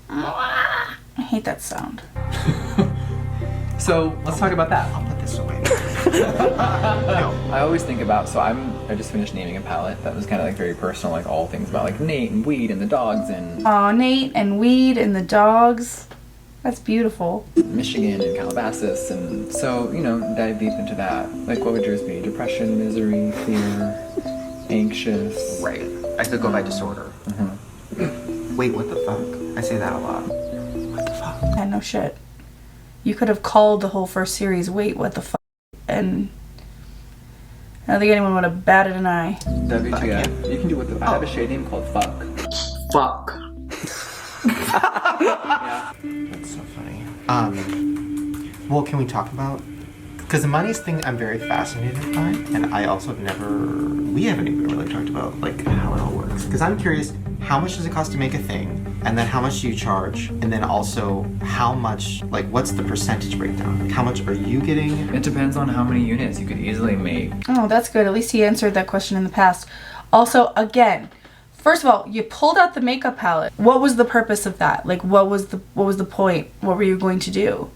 Speaker 1: I hate that sound.
Speaker 6: So let's talk about that.
Speaker 2: I'll put this away.
Speaker 6: I always think about, so I just finished naming a palette that was kind of like very personal, like all things about like Nate and weed and the dogs and
Speaker 1: Aw, Nate and weed and the dogs. That's beautiful.
Speaker 6: Michigan and Calabasas, and so, you know, dive deep into that. Like, what would yours be? Depression, misery, fear, anxious?
Speaker 2: Right. I could go by disorder. Wait, what the fuck? I say that a lot. What the fuck?
Speaker 1: I know shit. You could have called the whole first series, wait, what the fuck? And I don't think anyone would have batted an eye.
Speaker 6: WTF? You can do what I have a shade name called Fuck.
Speaker 10: Fuck.
Speaker 6: Yeah.
Speaker 2: That's so funny. Well, can we talk about? Because the money's thing I'm very fascinated by, and I also we haven't even really talked about like how it all works. Because I'm curious, how much does it cost to make a thing, and then how much do you charge, and then also how much, like, what's the percentage breakdown? Like, how much are you getting?
Speaker 6: It depends on how many units you could easily make.
Speaker 1: Oh, that's good. At least he answered that question in the past. Also, again, first of all, you pulled out the makeup palette. What was the purpose of that? Like, what was the point? What were you going to do?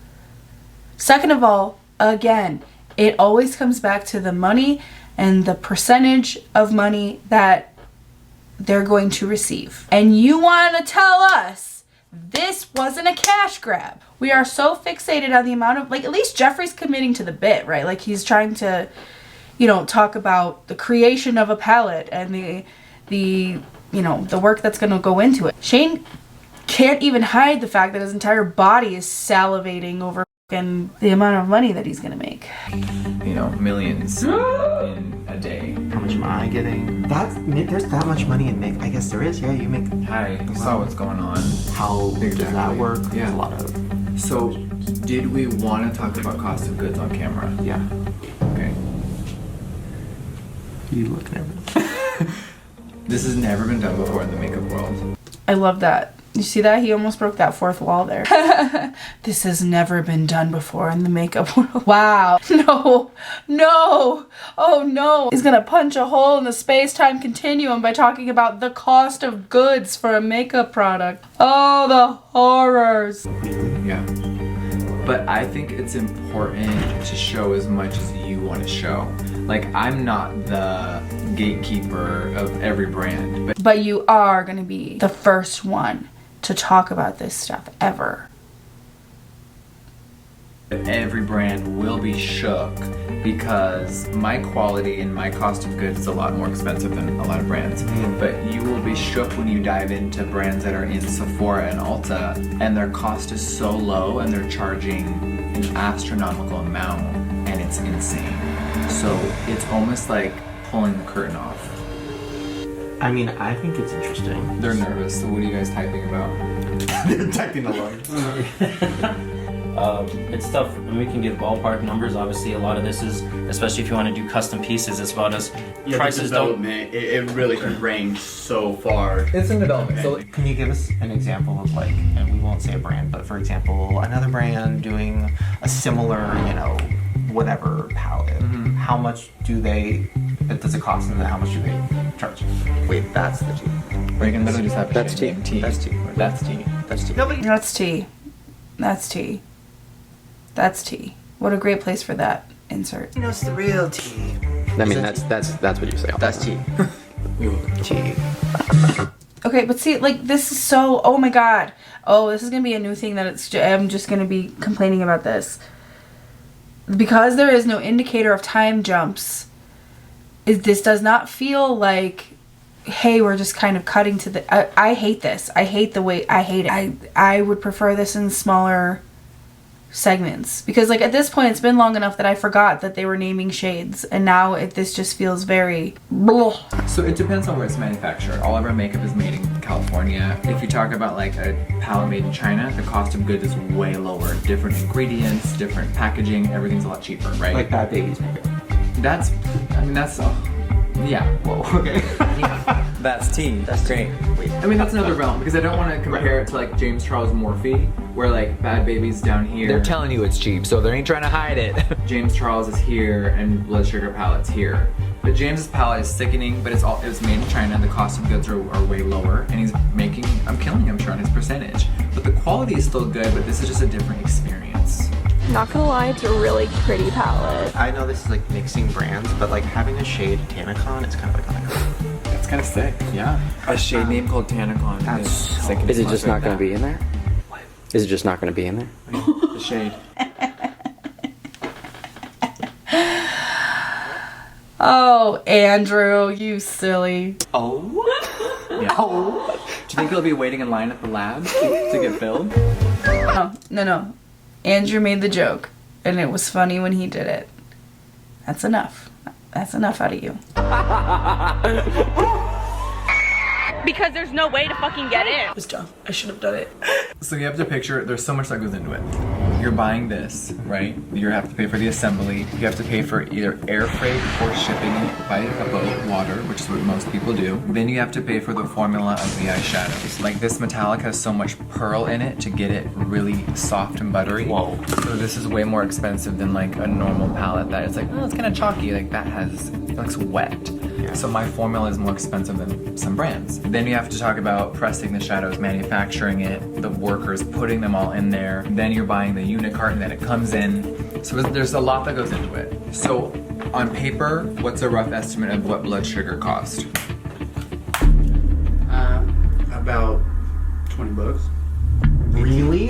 Speaker 1: Second of all, again, it always comes back to the money and the percentage of money that they're going to receive. And you want to tell us this wasn't a cash grab. We are so fixated on the amount of, like, at least Jeffrey's committing to the bit, right? Like, he's trying to, you know, talk about the creation of a palette and the you know, the work that's going to go into it. Shane can't even hide the fact that his entire body is salivating over and the amount of money that he's gonna make.
Speaker 6: You know, millions in a day.
Speaker 2: How much am I getting? There's that much money in make. I guess there is. Yeah, you make.
Speaker 6: Hi, you saw what's going on.
Speaker 2: How does that work?
Speaker 6: Yeah.
Speaker 2: There's a lot of.
Speaker 6: So, did we want to talk about cost of goods on camera?
Speaker 2: Yeah.
Speaker 6: Okay.
Speaker 2: You look nervous.
Speaker 6: This has never been done before in the makeup world.
Speaker 1: I love that. You see that? He almost broke that fourth wall there. This has never been done before in the makeup world. Wow. No. No. Oh no. He's gonna punch a hole in the space-time continuum by talking about the cost of goods for a makeup product. Oh, the horrors.
Speaker 6: Yeah. But I think it's important to show as much as you want to show. Like, I'm not the gatekeeper of every brand.
Speaker 1: But you are gonna be the first one to talk about this stuff ever.
Speaker 6: Every brand will be shook because my quality and my cost of goods is a lot more expensive than a lot of brands. But you will be shook when you dive into brands that are in Sephora and Ulta and their cost is so low and they're charging an astronomical amount and it's insane. So it's almost like pulling the curtain off.
Speaker 2: I mean, I think it's interesting.
Speaker 6: They're nervous, so what are you guys typing about?
Speaker 2: They're typing along.
Speaker 9: It's tough, and we can give ballpark numbers. Obviously, a lot of this is, especially if you want to do custom pieces, it's about us.
Speaker 3: Yeah,
Speaker 9: Prices don't.
Speaker 3: It really can range so far.
Speaker 7: It's in development. So
Speaker 2: Can you give us an example of, like, and we won't say a brand, but for example, another brand doing a similar, you know, whatever palette? How much does it cost, and then how much do they charge? Wait, that's the T.
Speaker 6: Or you can literally just have
Speaker 2: That's
Speaker 6: shade
Speaker 2: T.
Speaker 6: name
Speaker 2: That's T.
Speaker 6: That's T.
Speaker 2: That's T.
Speaker 1: That's T. That's T. That's T. What a great place for that insert.
Speaker 2: You know, it's the real T.
Speaker 11: I mean, that's what you say.
Speaker 2: That's T. T.
Speaker 1: Okay, but see, like, this is so, oh my god. Oh, this is gonna be a new thing that I'm just gonna be complaining about this. Because there is no indicator of time jumps, this does not feel like, hey, we're just kind of cutting to the... I hate this. I hate the way... I hate it. I would prefer this in smaller segments. Because, like, at this point, it's been long enough that I forgot that they were naming shades. And now this just feels very... Blah.
Speaker 6: So it depends on where it's manufactured. All of our makeup is made in California. If you talk about like a palette made in China, the cost of goods is way lower. Different ingredients, different packaging, everything's a lot cheaper, right?
Speaker 2: Like Bad Baby's makeup.
Speaker 6: That's, yeah.
Speaker 2: Whoa, okay.
Speaker 6: That's tea. That's great. I mean, that's another realm because I don't want to compare it to like James Charles Morphe, where like Bad Baby's down here.
Speaker 5: They're telling you it's cheap, so they ain't trying to hide it.
Speaker 6: James Charles is here and Blood Sugar Palette's here. But James's palette is sickening, but it's made in China. The cost of goods are way lower, and he's making, I'm killing him on his percentage. But the quality is still good, but this is just a different experience.
Speaker 12: Not gonna lie, it's a really pretty palette.
Speaker 2: I know this is like mixing brands, but like having a shade Tanacon, it's kind of like uncool.
Speaker 6: That's kind of sick, yeah. A shade name called Tanacon.
Speaker 2: That's
Speaker 6: sick.
Speaker 11: Is it just not going to be in there? What? Is it just not going to be in there?
Speaker 6: The shade.
Speaker 1: Oh, Andrew, you silly.
Speaker 6: Oh? Yeah. Oh? Do you think he'll be waiting in line at the lab to get filled?
Speaker 1: No. Andrew made the joke, and it was funny when he did it. That's enough. That's enough out of you.
Speaker 13: Because there's no way to fucking get in.
Speaker 1: It was dumb. I should have done it.
Speaker 6: So you have to picture, there's so much that goes into it. You're buying this, right? You have to pay for the assembly. You have to pay for either air freight or shipping it by a boat, water, which is what most people do. Then you have to pay for the formula of the eyeshadows. Like this metallic has so much pearl in it to get it really soft and buttery. Whoa. So this is way more expensive than like a normal palette that it's like, oh, it's kind of chalky. Like that it looks wet. So my formula is more expensive than some brands. Then you have to talk about pressing the shadows, manufacturing it, the workers putting them all in there. Then you're buying the unit carton that it comes in. So there's a lot that goes into it. So on paper, what's a rough estimate of what blood sugar cost?
Speaker 3: About 20 bucks.
Speaker 2: Really?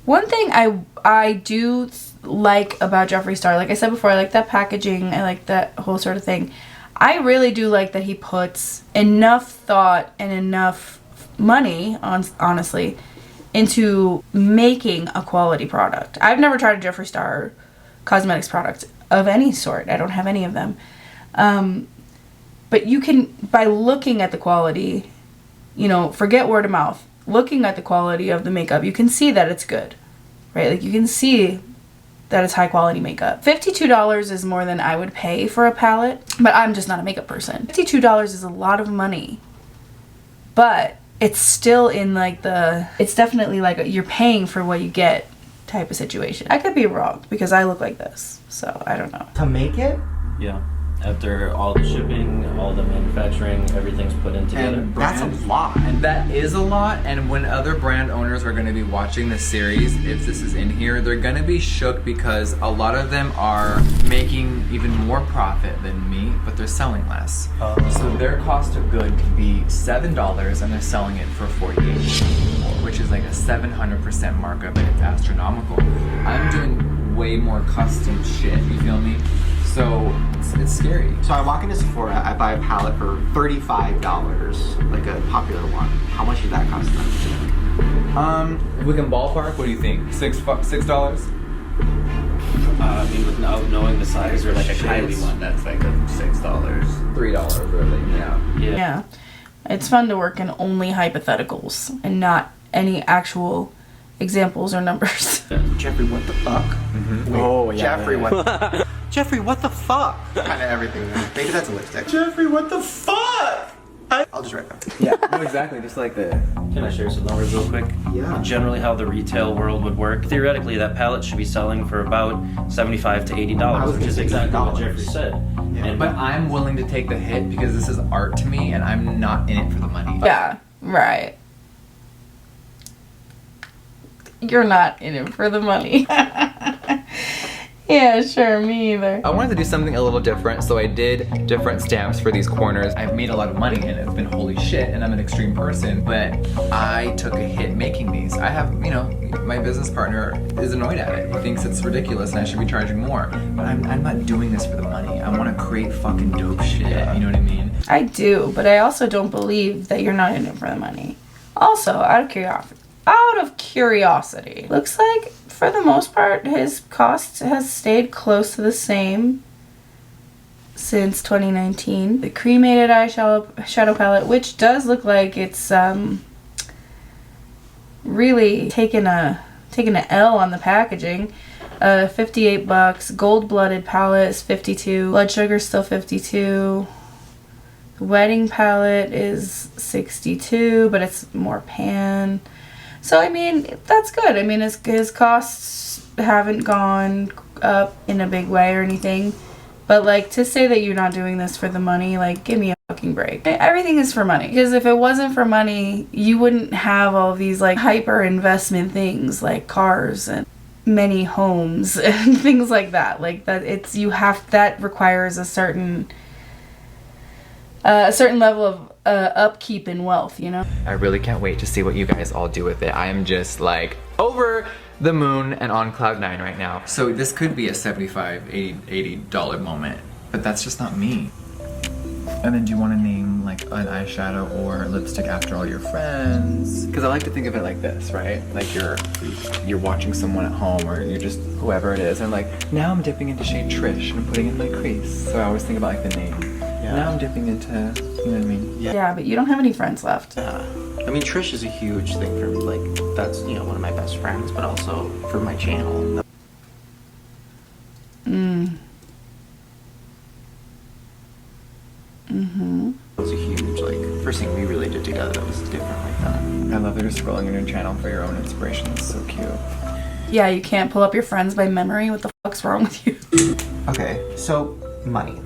Speaker 1: One thing I do like about Jeffree Star, like I said before, I like that packaging, I like that whole sort of thing. I really do like that he puts enough thought and enough money, honestly, into making a quality product. I've never tried a Jeffree Star cosmetics product of any sort. I don't have any of them. But you can, by looking at the quality, you know, forget word of mouth, looking at the quality of the makeup, you can see that it's good, right? Like you can see that it's high quality makeup. $52 is more than I would pay for a palette, but I'm just not a makeup person. $52 is a lot of money, but it's still in like it's definitely like you're paying for what you get type of situation. I could be wrong because I look like this, so I don't know.
Speaker 2: To make it?
Speaker 9: Yeah. After all the shipping, all the manufacturing, everything's put in together.
Speaker 6: And
Speaker 2: That's a lot.
Speaker 6: And that is a lot. And when other brand owners are going to be watching this series, if this is in here, they're going to be shook because a lot of them are making even more profit than me, but they're selling less. So their cost of good could be $7 and they're selling it for $48, which is like a 700% markup, and it's astronomical. I'm doing way more custom shit, you feel me? So it's scary.
Speaker 2: So I walk into Sephora, I buy a palette for $35, like a popular one. How much did that cost them?
Speaker 6: If we can ballpark, what do you think? $6?
Speaker 9: I mean, without knowing the size, or like a Kylie one that's like $6.
Speaker 6: $3 really, yeah.
Speaker 1: Yeah. It's fun to work in only hypotheticals and not any actual examples or numbers.
Speaker 2: Jeffree, what the fuck?
Speaker 6: Mm-hmm.
Speaker 2: Wait,
Speaker 3: Oh, yeah.
Speaker 2: Jeffree, what? Jeffree, what the fuck? Kind of everything. Maybe that's a lipstick. Jeffree, what the fuck? I'll just write that.
Speaker 7: Yeah, no, exactly. Just like the.
Speaker 9: Can I share some numbers real quick?
Speaker 2: Yeah.
Speaker 9: Generally, how the retail world would work. Theoretically, that palette should be selling for about $75 to $80, which is exactly what Jeffree said.
Speaker 2: Yeah.
Speaker 9: And
Speaker 6: But I'm willing to take the hit because this is art to me and I'm not in it for the money.
Speaker 1: Yeah, right. You're not in it for the money. Yeah, sure, me either.
Speaker 6: I wanted to do something a little different, so I did different stamps for these corners. I've made a lot of money and it's been holy shit, and I'm an extreme person, but I took a hit making these. I have, you know, my business partner is annoyed at it. He thinks it's ridiculous and I should be charging more. But I'm not doing this for the money. I want to create fucking dope shit, you know what I mean?
Speaker 1: I do, but I also don't believe that you're not in it for the money. Also, out of curiosity, looks like for the most part his cost has stayed close to the same since 2019. The cremated eyeshadow palette, which does look like it's really taken a L on the packaging. $58. Gold-blooded palette is $52. Blood sugar still $52. The wedding palette is $62, but it's more pan. So, I mean, that's good. I mean, his costs haven't gone up in a big way or anything. But, like, to say that you're not doing this for the money, like, give me a fucking break. Everything is for money. Because if it wasn't for money, you wouldn't have all these, like, hyper investment things like cars and many homes and things like that. Like, that requires a certain level of upkeep in wealth, you know?
Speaker 6: I really can't wait to see what you guys all do with it. I am just like over the moon and on cloud 9 right now. So this could be a $75, $80 moment, but that's just not me. And then do you want to name like an eyeshadow or lipstick after all your friends. Because I like to think of it like this, right? Like you're watching someone at home, or you're just whoever it is, and like, now I'm dipping into shade Trish and I'm putting in my crease. So I always think about like the name. Yeah. Now I'm dipping into, you know what I mean?
Speaker 1: Yeah, but you don't have any friends left.
Speaker 11: I mean, Trish is a huge thing for me. Like, that's, you know, one of my best friends, but also for my channel. It was a huge, like, first thing we really did together that was different like that.
Speaker 6: I love that you're scrolling on your channel for your own inspiration. It's so cute.
Speaker 1: Yeah, you can't pull up your friends by memory. What the fuck's wrong with you?
Speaker 2: Okay, so money.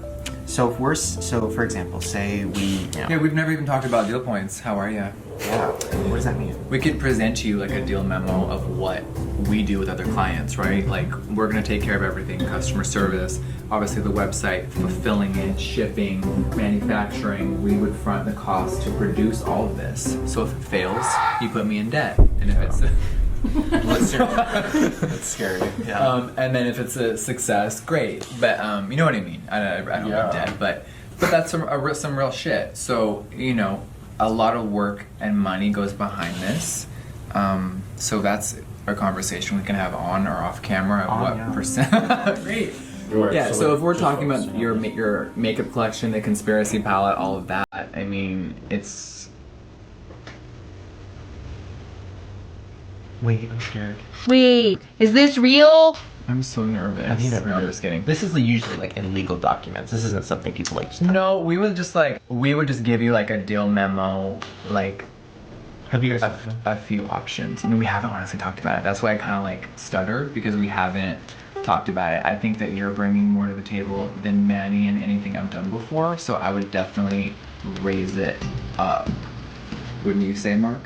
Speaker 2: So if so for example, say we, you know,
Speaker 6: Yeah, we've never even talked about deal points. How are you?
Speaker 2: Yeah, what does that mean?
Speaker 6: We could present you like a deal memo of what we do with other clients, right? Like, we're gonna take care of everything, customer service, obviously the website, fulfilling it, shipping, manufacturing. We would front the cost to produce all of this. So if it fails, you put me in debt. And if it's
Speaker 2: That's scary. Yeah.
Speaker 6: and then if it's a success, great. But you know what I mean. I don't like debt, but that's some real shit. So, you know, a lot of work and money goes behind this. So that's a conversation we can have on or off camera. What percent? Great. Yeah. So if we're talking about your makeup collection, the conspiracy palette, all of that, I mean, it's.
Speaker 2: Wait, I'm scared.
Speaker 13: Wait, is this real?
Speaker 6: I'm so nervous.
Speaker 2: I think
Speaker 6: No, I'm just kidding.
Speaker 2: This is usually like in legal documents. This isn't something people like.
Speaker 6: No, we would just give you like a deal memo, like
Speaker 2: have you guys
Speaker 6: a few options. I mean, we haven't honestly talked about it. That's why I kind of like stuttered, because we haven't talked about it. I think that you're bringing more to the table than Manny and anything I've done before. So I would definitely raise it up. Wouldn't you say, Mark?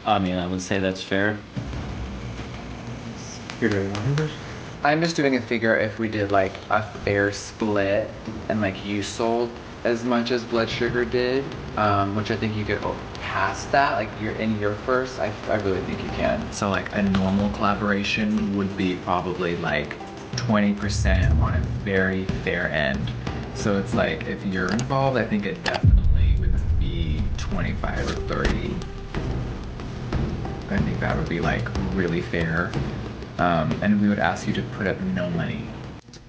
Speaker 9: I mean, I would say that's fair.
Speaker 2: You're doing numbers?
Speaker 5: I'm just doing a figure if we did like a fair split and like you sold as much as Blood Sugar did, which I think you could go past that, like you're in your first, I really think you can.
Speaker 6: So like a normal collaboration would be probably like 20% on a very fair end. So it's like if you're involved, I think it definitely would be 25 or 30. I think that would be like really fair. And we would ask you to put up no money.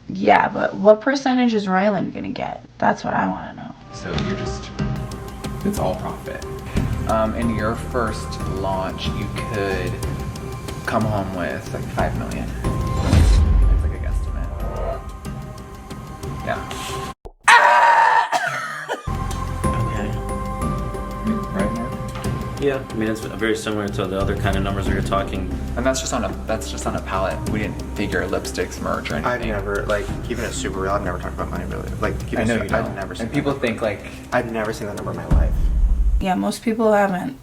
Speaker 1: Yeah, but what percentage is Ryland gonna get? That's what I want to know.
Speaker 6: So it's all profit. In your first launch, you could come home with like 5 million. It's like a guesstimate. Yeah. Right, Mark?
Speaker 9: Yeah, I mean, it's very similar to the other kind of numbers we were talking.
Speaker 6: And that's just on a palette. We didn't figure lipsticks, merch, or anything.
Speaker 2: I've never, like, keeping it super real, I've never talked about money really. Like, keeping
Speaker 6: I know
Speaker 2: it,
Speaker 6: you don't.
Speaker 2: I've never seen
Speaker 6: And people think like
Speaker 2: I've never seen that number in my life.
Speaker 1: Yeah, most people haven't.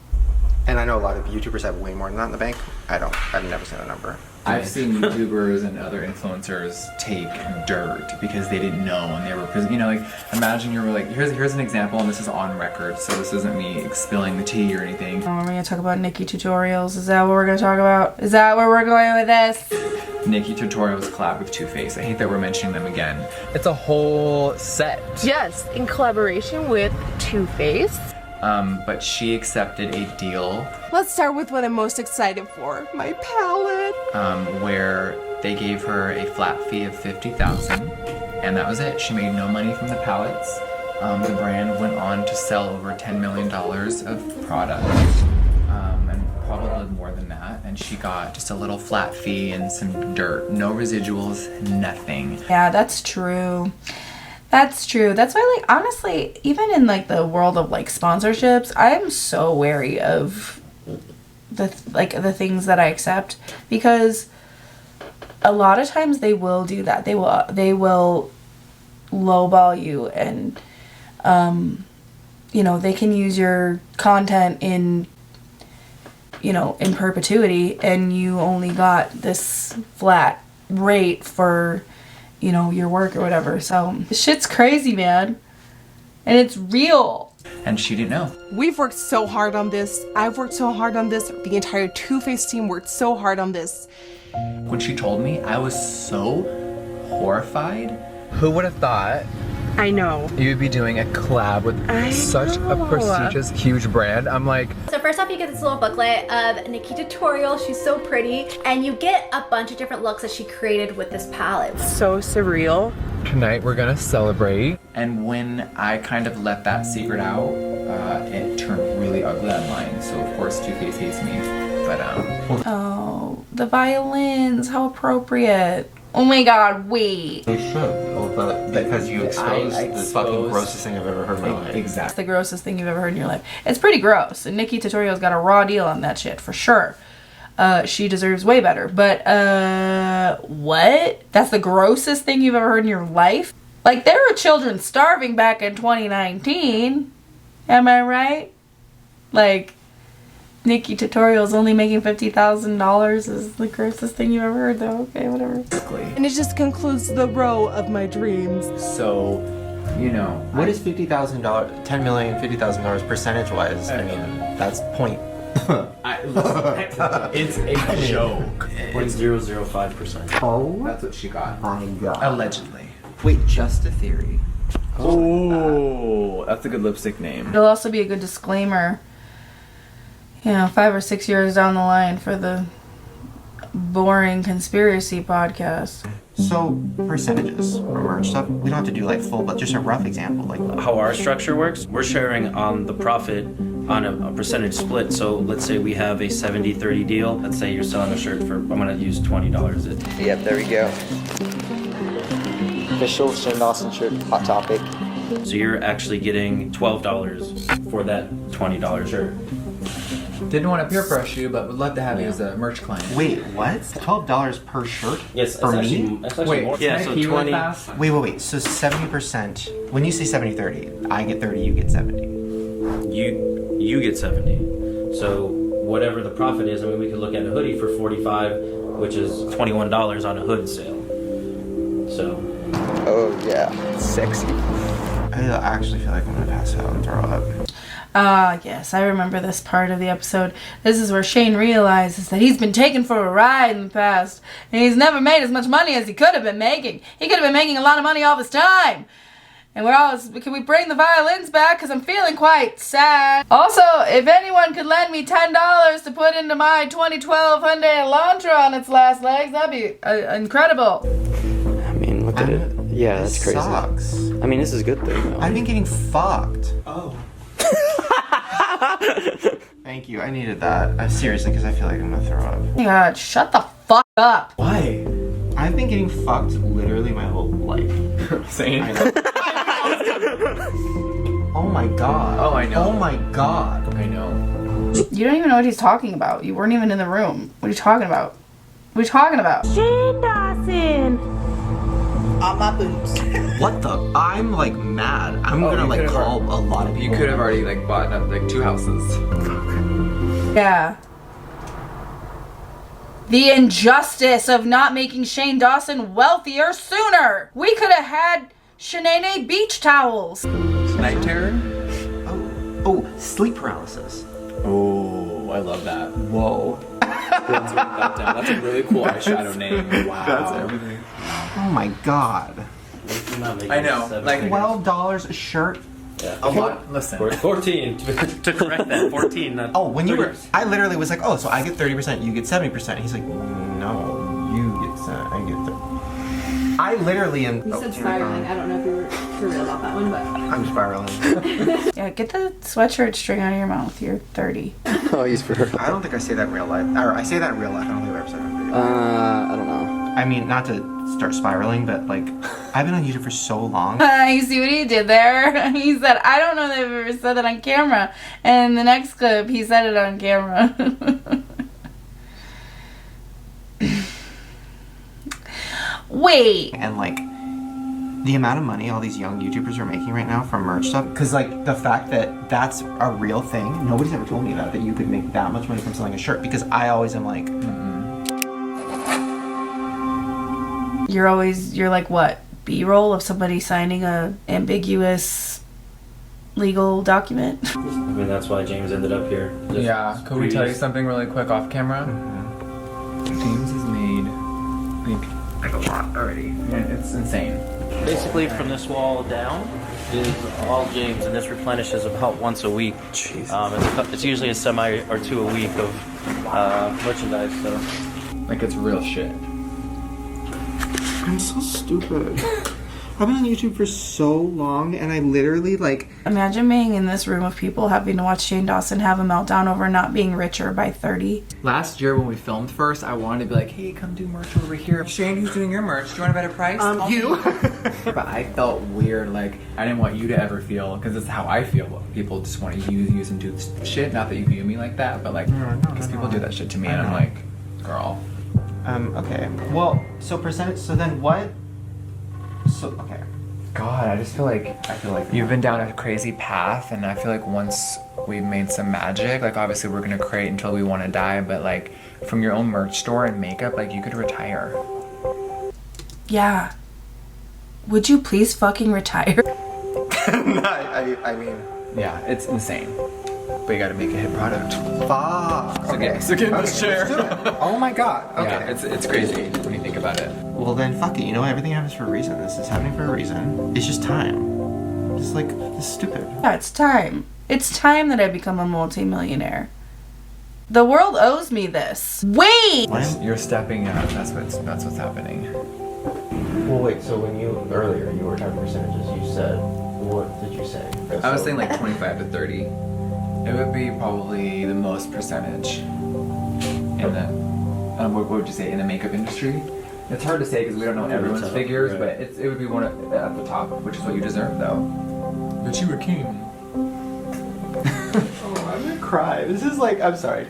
Speaker 2: And I know a lot of YouTubers have way more than that in the bank. I've never seen a number.
Speaker 6: I've seen YouTubers and other influencers take dirt because they didn't know, and they were, you know, like, imagine you were like, here's an example, and this is on record, so this isn't me spilling the tea or anything.
Speaker 1: We're gonna talk about Nikki tutorials. Is that what we're gonna talk about? Is that where we're going with this?
Speaker 6: Nikki Tutorials collab with Too Faced. I hate that we're mentioning them again. It's a whole set.
Speaker 13: Yes, in collaboration with Too Faced.
Speaker 6: But she accepted a deal.
Speaker 13: Let's start with what I'm most excited for, my palette.
Speaker 6: Where they gave her a flat fee of $50,000, and that was it. She made no money from the palettes. The brand went on to sell over $10 million of product, and probably more than that. And she got just a little flat fee and some dirt, no residuals, nothing.
Speaker 1: Yeah, that's true. That's true. That's why, like, honestly, even in like the world of like sponsorships, I'm so wary of the things that I accept, because a lot of times they will do that. They will lowball you, and you know, they can use your content in, you know, in perpetuity, and you only got this flat rate for, you know, your work or whatever. So this shit's crazy, man. And it's real.
Speaker 6: And she didn't know.
Speaker 13: We've worked so hard on this. I've worked so hard on this. The entire Too Faced team worked so hard on this.
Speaker 6: When she told me, I was so horrified.
Speaker 7: Who would have thought
Speaker 13: I know.
Speaker 7: You would be doing a collab with such a prestigious, huge brand. I'm like...
Speaker 14: So first off, you get this little booklet of Nikki tutorial. She's so pretty. And you get a bunch of different looks that she created with this palette.
Speaker 13: So surreal.
Speaker 7: Tonight we're gonna celebrate.
Speaker 6: And when I kind of let that secret out, it turned really ugly online. So of course Too Faced hates me. But
Speaker 1: Oh, the violins, how appropriate. Oh my god, wait.
Speaker 2: You should, but because you exposed the fucking grossest thing I've ever heard in my life.
Speaker 1: Exactly. It's the grossest thing you've ever heard in your life. It's pretty gross, and Nikki Tutorial's got a raw deal on that shit, for sure. She deserves way better, but, what? That's the grossest thing you've ever heard in your life? Like, there were children starving back in 2019. Am I right? Like, Nikki Tutorial's only making $50,000 is the grossest thing you've ever heard, though. Okay, whatever.
Speaker 13: And it just concludes the row of my dreams.
Speaker 6: so, you know.
Speaker 2: What is $50,000, $10 million, $50,000 percentage-wise? I mean, that's point.
Speaker 6: It's a joke.
Speaker 9: 0.005%.
Speaker 2: Oh,
Speaker 6: That's what she got.
Speaker 2: my God.
Speaker 6: Allegedly.
Speaker 2: Wait, just a theory.
Speaker 6: Oh, that's a good lipstick name.
Speaker 1: It'll also be a good disclaimer, 5 or 6 years down the line for the boring conspiracy podcast.
Speaker 2: So, percentages for merch stuff, we don't have to do like full, but just a rough example. Like
Speaker 9: How our structure works, we're sharing on the profit on a percentage split. So let's say we have a 70-30 deal. Let's say you're selling a shirt for, I'm gonna use $20.
Speaker 3: Yep, there we go. Official Shane Dawson shirt, Hot Topic.
Speaker 9: So you're actually getting $12 for that $20 shirt.
Speaker 7: Didn't want to peer pressure you, but would love to have you as a merch client.
Speaker 2: Wait, what? $12 per shirt?
Speaker 9: Yes,
Speaker 2: for
Speaker 9: that's
Speaker 2: me?
Speaker 9: actually
Speaker 7: Wait,
Speaker 9: more.
Speaker 7: yeah,
Speaker 9: so
Speaker 7: so
Speaker 9: 20.
Speaker 7: 20.
Speaker 2: Wait. So 70%. When you say 70-30, I get 30, you get 70.
Speaker 9: You get 70. So whatever the profit is, I mean, we could look at a hoodie for 45, which is $21 on a hood sale. So.
Speaker 3: Oh yeah, sexy.
Speaker 2: I actually feel like I'm gonna pass out and throw up.
Speaker 1: Yes, I remember this part of the episode. This is where Shane realizes that he's been taken for a ride in the past, and he's never made as much money as he could have been making. He could have been making a lot of money all this time. And we're always, can we bring the violins back? Because I'm feeling quite sad. Also, if anyone could lend me $10 to put into my 2012 Hyundai Elantra on its last legs, that'd be incredible.
Speaker 11: I mean, look at it. Yeah, that's crazy.
Speaker 2: Sucks.
Speaker 11: I mean, this is a good thing, though.
Speaker 2: I've been getting fucked.
Speaker 11: Oh.
Speaker 2: Thank you, I needed that. Seriously, because I feel like I'm gonna throw up.
Speaker 1: Oh my god, shut the fuck up.
Speaker 2: Why? I've been getting fucked literally my whole life.
Speaker 7: Same.
Speaker 2: Oh my god.
Speaker 7: Oh, I know.
Speaker 2: Oh my god.
Speaker 7: I know.
Speaker 1: You don't even know what he's talking about. You weren't even in the room. What are you talking about? What are you talking about?
Speaker 14: Shane Dawson.
Speaker 10: On my boots.
Speaker 2: What the? I'm like mad. I'm gonna like call a lot of people.
Speaker 7: You could have already like bought up like 2 houses.
Speaker 1: Yeah. The injustice of not making Shane Dawson wealthier sooner. We could have had Shanae beach towels.
Speaker 7: Night terror?
Speaker 2: Oh, sleep paralysis.
Speaker 6: Oh, I love that.
Speaker 2: Whoa.
Speaker 6: That's a really cool eyeshadow name. Wow.
Speaker 7: That's everything.
Speaker 2: Oh my god.
Speaker 7: I know. Like
Speaker 2: $12 a shirt.
Speaker 9: Yeah.
Speaker 7: A lot. Listen.
Speaker 9: 14 to correct that. 14. Not
Speaker 2: Oh, when you were,
Speaker 9: 30.
Speaker 2: I literally was like, oh, so I get 30%, you get 70%. He's like, no, you get 70, I get 30. I literally am.
Speaker 12: You said spiraling. I don't know if you were for real about that one, but
Speaker 2: I'm spiraling.
Speaker 1: Yeah, get the sweatshirt string out of your mouth. You're 30.
Speaker 3: Oh, he's for her.
Speaker 2: I don't think I say that in real life. Or I say that in real life. I don't think I've ever said that in real life.
Speaker 3: I don't know.
Speaker 2: I mean, not to start spiraling, but like, I've been on YouTube for so long.
Speaker 1: You see what he did there? He said, I don't know that I've ever said that on camera. And in the next clip, he said it on camera. Wait.
Speaker 2: And like, the amount of money all these young YouTubers are making right now from merch stuff, because like the fact that that's a real thing, nobody's ever told me that you could make that much money from selling a shirt, because I always am like,
Speaker 1: You're like what? B-roll of somebody signing a ambiguous legal document?
Speaker 9: I mean, that's why James ended up here.
Speaker 7: Yeah, could we tell you something really quick off camera? James has made like a lot already. And it's insane.
Speaker 9: Basically, from this wall down is all James, and this replenishes about once a week. It's usually a semi or two a week of merchandise. So,
Speaker 7: like, it's real shit.
Speaker 2: I'm so stupid. I've been on YouTube for so long, and I literally, like...
Speaker 1: Imagine being in this room of people having to watch Shane Dawson have a meltdown over not being richer by 30.
Speaker 7: Last year when we filmed first, I wanted to be like, hey, come do merch over here. Shane, who's doing your merch? Do you want a better price?
Speaker 2: You.
Speaker 7: But I felt weird, like, I didn't want you to ever feel, because it's how I feel. People just want to use and do shit. Not that you view me like that, but like, because people do that shit to me, and I'm like, girl.
Speaker 2: Okay. Well, so percentage, so then what? So, okay.
Speaker 7: God, I just feel like you've been down a crazy path, and I feel like once we've made some magic, like obviously we're gonna create until we want to die, but like from your own merch store and makeup, like you could retire.
Speaker 1: Yeah. Would you please fucking retire?
Speaker 2: I mean...
Speaker 7: Yeah, it's insane. But you gotta make a hit product.
Speaker 2: Fuck.
Speaker 7: Okay, so get in this chair.
Speaker 2: Oh my god. Okay.
Speaker 7: Yeah, it's crazy when you think about it.
Speaker 2: Well then, fuck it. You know, everything happens for a reason. This is happening for a reason. It's just time. Just like, this is stupid.
Speaker 1: Yeah, it's time. It's time that I become a multi-millionaire. The world owes me this. Wait!
Speaker 7: You're stepping up. That's what's happening.
Speaker 11: Well, wait. So when you earlier you were talking percentages, you said, what did you say?
Speaker 7: I was saying like 25 to 30. It would be probably the most percentage in the, what would you say, in the makeup industry? It's hard to say because we don't know everyone's figures, but it would be one at the top, which is what you deserve, though. But you were king.
Speaker 2: Oh, I'm gonna cry. This is like, I'm sorry.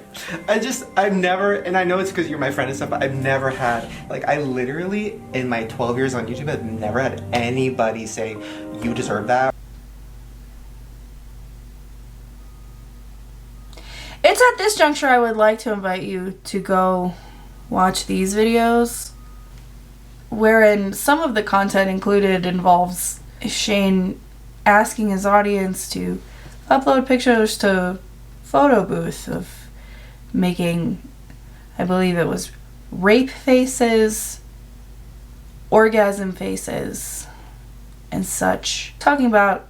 Speaker 2: I've never, and I know it's because you're my friend and stuff, but I've never had, like, I literally, in my 12 years on YouTube, I've never had anybody say, you deserve that.
Speaker 1: It's at this juncture I would like to invite you to go watch these videos, wherein some of the content included involves Shane asking his audience to upload pictures to photo booth of making, I believe it was rape faces, orgasm faces, and such. Talking about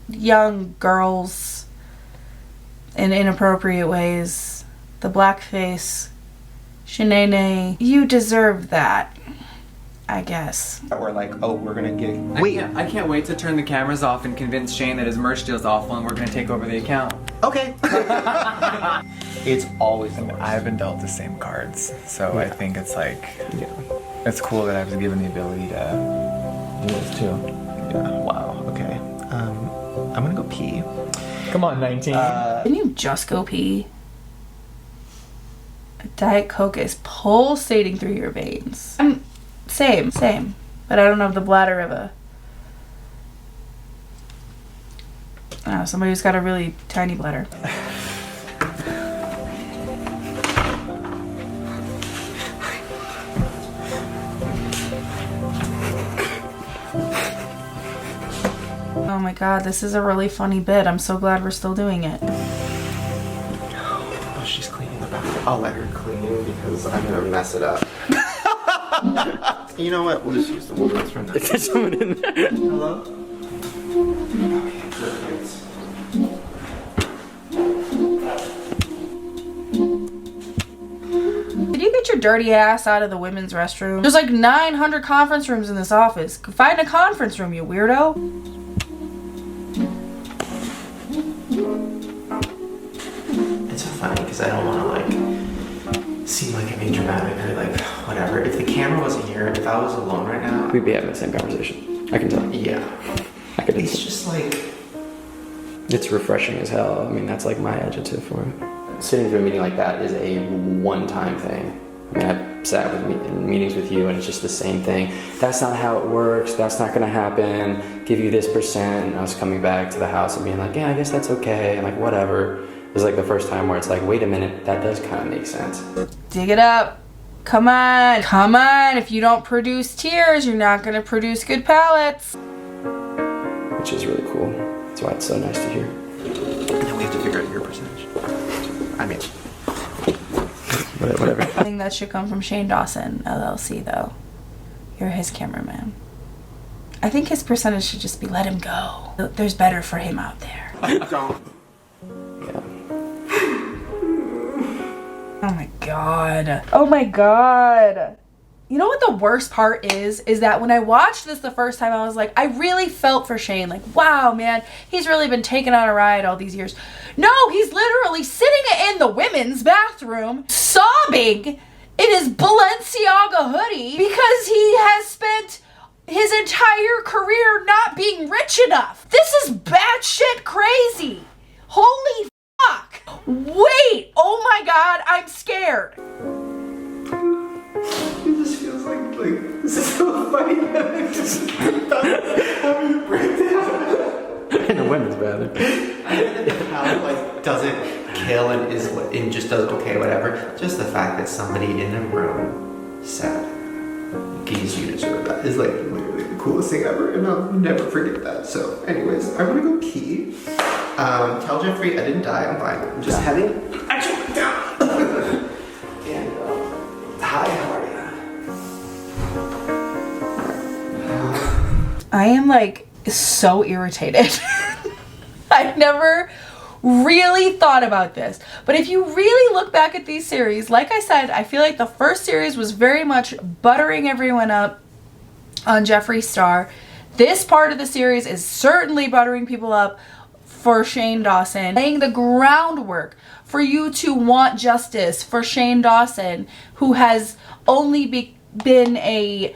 Speaker 1: young girls in inappropriate ways, the blackface, Shanae, you deserve that, I guess.
Speaker 2: We're like, oh, we're gonna get...
Speaker 7: I can't wait to turn the cameras off and convince Shane that his merch deal's awful and we're gonna take over the account.
Speaker 2: Okay. It's always the worst.
Speaker 7: I've been dealt the same cards, so I think it's like, it's cool that I was given the ability to do this too.
Speaker 2: Yeah, wow, okay. I'm gonna go pee.
Speaker 7: Come on, 19.
Speaker 1: Didn't you just go pee? Diet Coke is pulsating through your veins. Same. But I don't have the bladder of a... somebody who's got a really tiny bladder. Oh my god, this is a really funny bit. I'm so glad we're still doing it.
Speaker 2: Oh, she's cleaning the bathroom. I'll let her clean because I'm gonna mess it up. You know what? We'll just use the woman's from that.
Speaker 11: There's someone in there.
Speaker 2: Hello? Okay, perfect.
Speaker 1: Did you get your dirty ass out of the women's restroom? There's like 900 conference rooms in this office. Find a conference room, you weirdo.
Speaker 2: It's so funny because I don't want to like seem like I'm being dramatic or like whatever. If the camera wasn't here, if I was alone right now,
Speaker 11: We'd be having the same conversation. I can tell.
Speaker 2: yeah. It's just like,
Speaker 11: It's refreshing as hell. I mean, that's like my adjective for it. Sitting through a meeting like that is a one-time thing. I mean, I've sat with in meetings with you and it's just the same thing. That's not how it works. That's not gonna happen. Give you this percent. And I was coming back to the house and being like, yeah, I guess that's okay. And like, whatever. It was like the first time where it's like, wait a minute, that does kind of make sense.
Speaker 1: Dig it up. Come on. Come on. If you don't produce tears, you're not going to produce good palettes.
Speaker 11: Which is really cool. That's why it's so nice to hear.
Speaker 2: and then we have to figure out your percentage. I mean,
Speaker 11: whatever.
Speaker 1: I think that should come from Shane Dawson, LLC, though. You're his cameraman. I think his percentage should just be let him go. There's better for him out there.
Speaker 2: Don't.
Speaker 1: Oh my god. Oh my god. You know what the worst part is that when I watched this the first time, I was like, I really felt for Shane. Like, wow, man, he's really been taken on a ride all these years. No, he's literally sitting in the women's bathroom, sobbing in his Balenciaga hoodie because he has spent his entire career not being rich enough. This is batshit crazy. Holy fuck. Wait, oh my god, I'm scared.
Speaker 2: It just feels like this is so funny that I just having a breakdown.
Speaker 11: In a women's bathroom.
Speaker 2: How it doesn't kill and just does okay, whatever. Just the fact that somebody in the room said, "Geez, you deserve that," is literally the coolest thing ever, and I'll never forget that. So, anyways, I'm gonna go pee. Tell Jeffrey I didn't die. I'm fine. I'm just heading actually down. And hi, how are you?
Speaker 1: I am so irritated. I never really thought about this. But if you really look back at these series, like I said, I feel like the first series was very much buttering everyone up on Jeffree Star. This part of the series is certainly buttering people up for Shane Dawson, laying the groundwork for you to want justice for Shane Dawson, who has only been a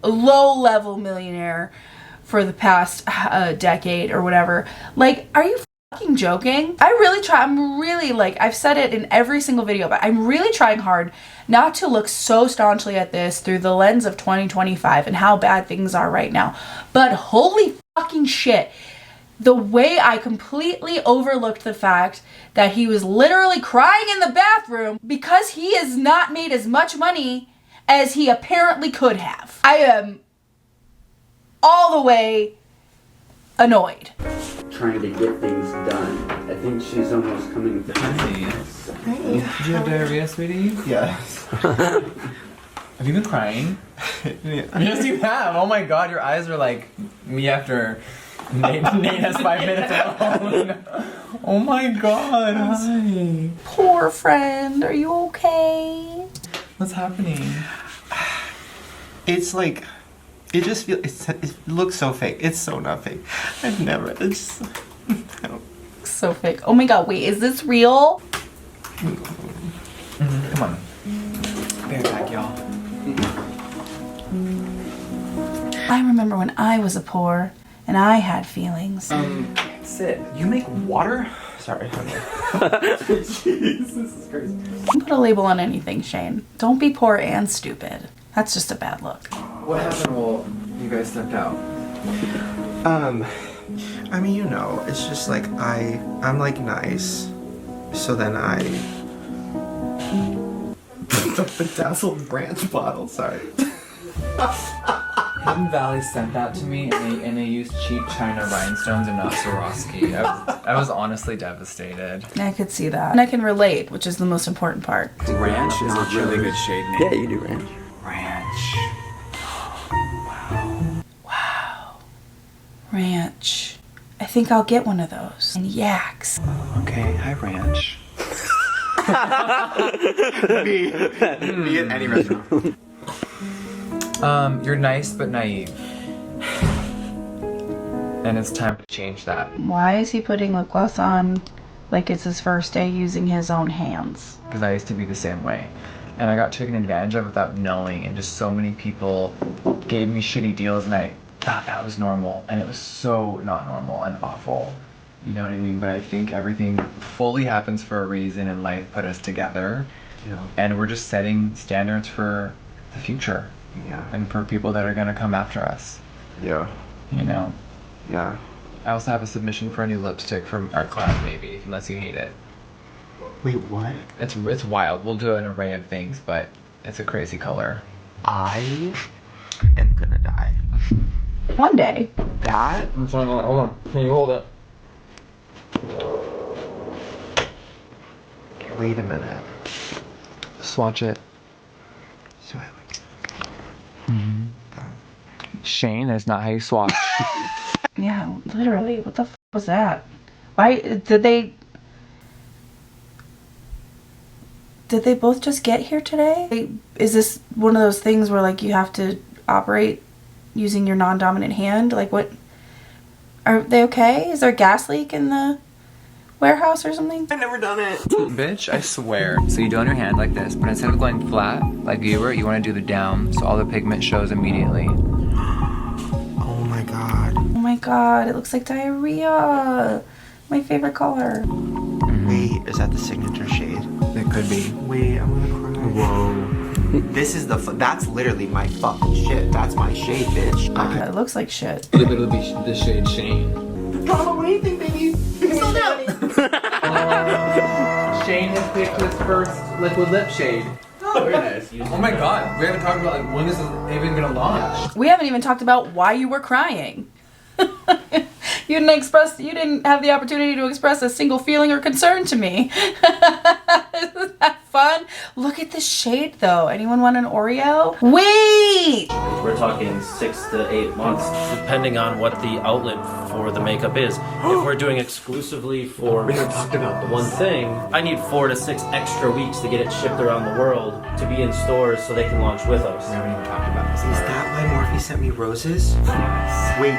Speaker 1: low-level millionaire for the past decade or whatever. Are you fucking joking? I'm really I've said it in every single video, but I'm really trying hard not to look so staunchly at this through the lens of 2025 and how bad things are right now. But holy fucking shit, the way I completely overlooked the fact that he was literally crying in the bathroom because he has not made as much money as he apparently could have. I am all the way annoyed.
Speaker 3: Trying to get things done. I think she's almost coming to
Speaker 7: Hey. Did you have diarrhea, sweetie?
Speaker 2: Yes.
Speaker 7: Have you been crying? Yes, you have. Oh my god, your eyes are like me after Nate has 5 minutes alone. Oh my god. Hi.
Speaker 1: Poor friend, are you okay?
Speaker 7: What's happening?
Speaker 2: It's it just feels, it looks so fake. It's so not fake. I don't.
Speaker 1: So fake. Oh my god, wait, is this real?
Speaker 7: Come on. Bear back, y'all.
Speaker 1: I remember when I was a poor and I had feelings.
Speaker 7: Sit. You make water? Sorry. Jeez, this is crazy.
Speaker 1: Don't put a label on anything, Shane. Don't be poor and stupid. That's just a bad look.
Speaker 7: What happened while you guys stepped out?
Speaker 2: I mean, it's just I'm nice. So then I the dazzled branch bottle, sorry.
Speaker 7: Hidden Valley sent that to me, and they used cheap China rhinestones and not Swarovski. I was honestly devastated.
Speaker 1: I could see that. And I can relate, which is the most important part.
Speaker 6: Ranch is a really good shade name.
Speaker 11: Yeah, you do ranch.
Speaker 6: Ranch.
Speaker 1: Wow. Ranch. I think I'll get one of those. And yaks.
Speaker 6: Okay, hi Ranch.
Speaker 2: Me at any restaurant.
Speaker 7: You're nice but naive. And it's time to change that.
Speaker 1: Why is he putting lip gloss on like it's his first day using his own hands?
Speaker 7: Because I used to be the same way. And I got taken advantage of without knowing, and just so many people gave me shitty deals, and I thought that was normal, and it was so not normal and awful. You know what I mean? But I think everything fully happens for a reason, and life put us together.
Speaker 2: Yeah.
Speaker 7: And we're just setting standards for the future.
Speaker 2: Yeah.
Speaker 7: And for people that are gonna come after us.
Speaker 2: Yeah.
Speaker 7: You know?
Speaker 2: Yeah.
Speaker 7: I also have a submission for a new lipstick from art class, maybe, unless you hate it.
Speaker 2: Wait, what?
Speaker 7: It's wild. We'll do an array of things, but it's a crazy color.
Speaker 2: I am gonna die.
Speaker 1: One day.
Speaker 2: That?
Speaker 7: I'm sorry, hold on. Can you hold it?
Speaker 2: Wait a minute.
Speaker 7: Swatch it.
Speaker 2: So I
Speaker 7: Shane, that's not how you swatch.
Speaker 1: Yeah, literally. What the f was that? Why did they both just get here today? Is this one of those things where like you have to operate using your non-dominant hand? Like what? Are they okay? Is there a gas leak in the warehouse or something?
Speaker 2: I've never done it.
Speaker 7: Bitch, I swear. So you do on your hand like this, but instead of going flat like you were, you want to do the down so all the pigment shows immediately.
Speaker 2: Oh my god.
Speaker 1: Oh my god, it looks like diarrhea. My favorite color.
Speaker 2: Wait, is that the signature shade?
Speaker 7: It could be.
Speaker 2: Wait, I'm gonna cry. Whoa. This is that's literally my fucking shit. That's my shade, bitch.
Speaker 1: It looks like shit.
Speaker 7: It'll be the shade Shane.
Speaker 2: Drama, what do you think, baby? Slow down.
Speaker 7: Shane has picked his first liquid lip shade.
Speaker 3: Very nice.
Speaker 7: Oh my god, we haven't talked about like when this is even gonna launch.
Speaker 1: We haven't even talked about why you were crying. You didn't have the opportunity to express a single feeling or concern to me. Isn't that fun? Look at the shade though. Anyone want an Oreo? Wait!
Speaker 9: We're talking 6 to 8 months, depending on what the outlet for the makeup is. If we're doing exclusively for one thing, I need 4 to 6 extra weeks to get it shipped around the world to be in stores so they can launch with us.
Speaker 7: We haven't even talked about this.
Speaker 2: Is that why Morphe sent me roses? Wait,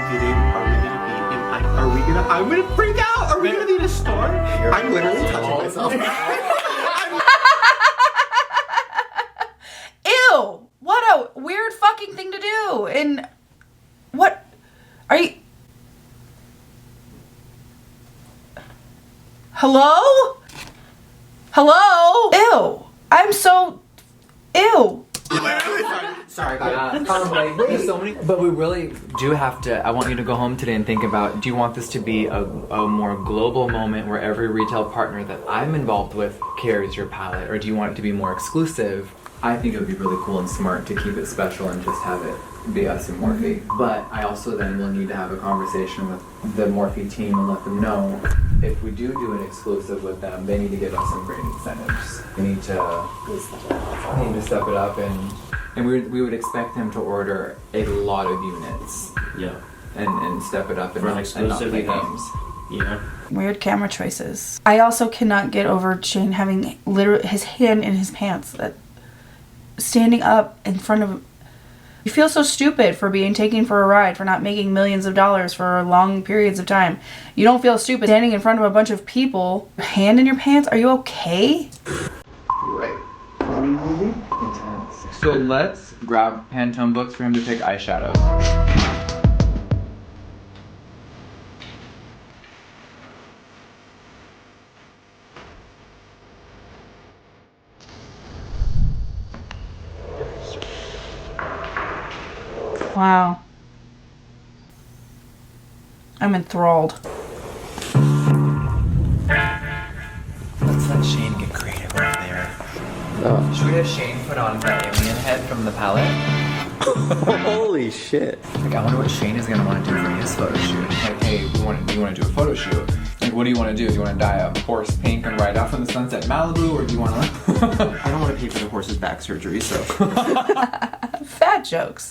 Speaker 2: I'm gonna freak out! Are we gonna be in a store? I'm literally touching myself.
Speaker 1: Ew! What a weird fucking thing to do. And what are you? Hello? Hello? Ew. I'm so ew.
Speaker 2: Sorry about
Speaker 7: Like, there's so many, but we really do have to. I want you to go home today and think about: do you want this to be a more global moment where every retail partner that I'm involved with carries your palette, or do you want it to be more exclusive? I think it would be really cool and smart to keep it special and just have it be us and Morphe. But I also then will need to have a conversation with the Morphe team and let them know if we do an exclusive with them, they need to give us some great incentives. We need to step it up, and we would expect them to order a lot of units.
Speaker 9: Yeah.
Speaker 7: And step it up and
Speaker 9: For an
Speaker 7: not
Speaker 9: exclusive
Speaker 7: play
Speaker 9: event.
Speaker 7: games.
Speaker 9: Yeah.
Speaker 1: Weird camera choices. I also cannot get over Shane having literally his hand in his pants, that standing up in front of. You feel so stupid for being taken for a ride, for not making millions of dollars for long periods of time. You don't feel stupid standing in front of a bunch of people. Your hand in your pants? Are you okay?
Speaker 2: Right.
Speaker 7: Intense. So let's grab Pantone books for him to pick eyeshadows.
Speaker 1: Wow. I'm enthralled.
Speaker 7: Let's let Shane get creative over there. Oh. Should we have Shane put on the alien head from the palette?
Speaker 3: Holy shit.
Speaker 7: Like, I wonder what Shane is gonna want to do for his photo shoot. Like, hey, do you want to do a photo shoot? Like, what do you want to do? Do you want to dye a horse pink and ride off in the sunset Malibu, or do you want to?
Speaker 2: I don't want to pay for the horse's back surgery, so.
Speaker 1: Fat jokes.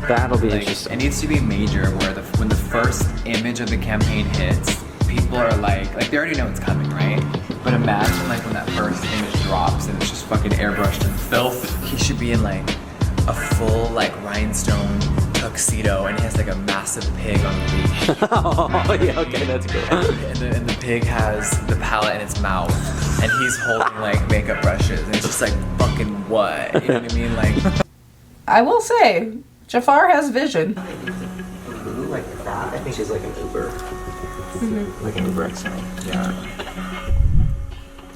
Speaker 3: That'll be interesting.
Speaker 7: It needs to be major, where when the first image of the campaign hits, people are like they already know it's coming, right? But imagine like when that first image drops and it's just fucking airbrushed and filth. He should be in like a full like rhinestone tuxedo, and he has like a massive pig on the leash.
Speaker 3: Oh yeah, okay, that's good.
Speaker 7: And the pig has the palette in its mouth, and he's holding like makeup brushes, and it's just like fucking what? You know what I mean? Like,
Speaker 1: I will say, Jafar has vision.
Speaker 2: Like that, I think is like an Uber.
Speaker 1: Mm-hmm.
Speaker 2: Like an Uber XL. Yeah.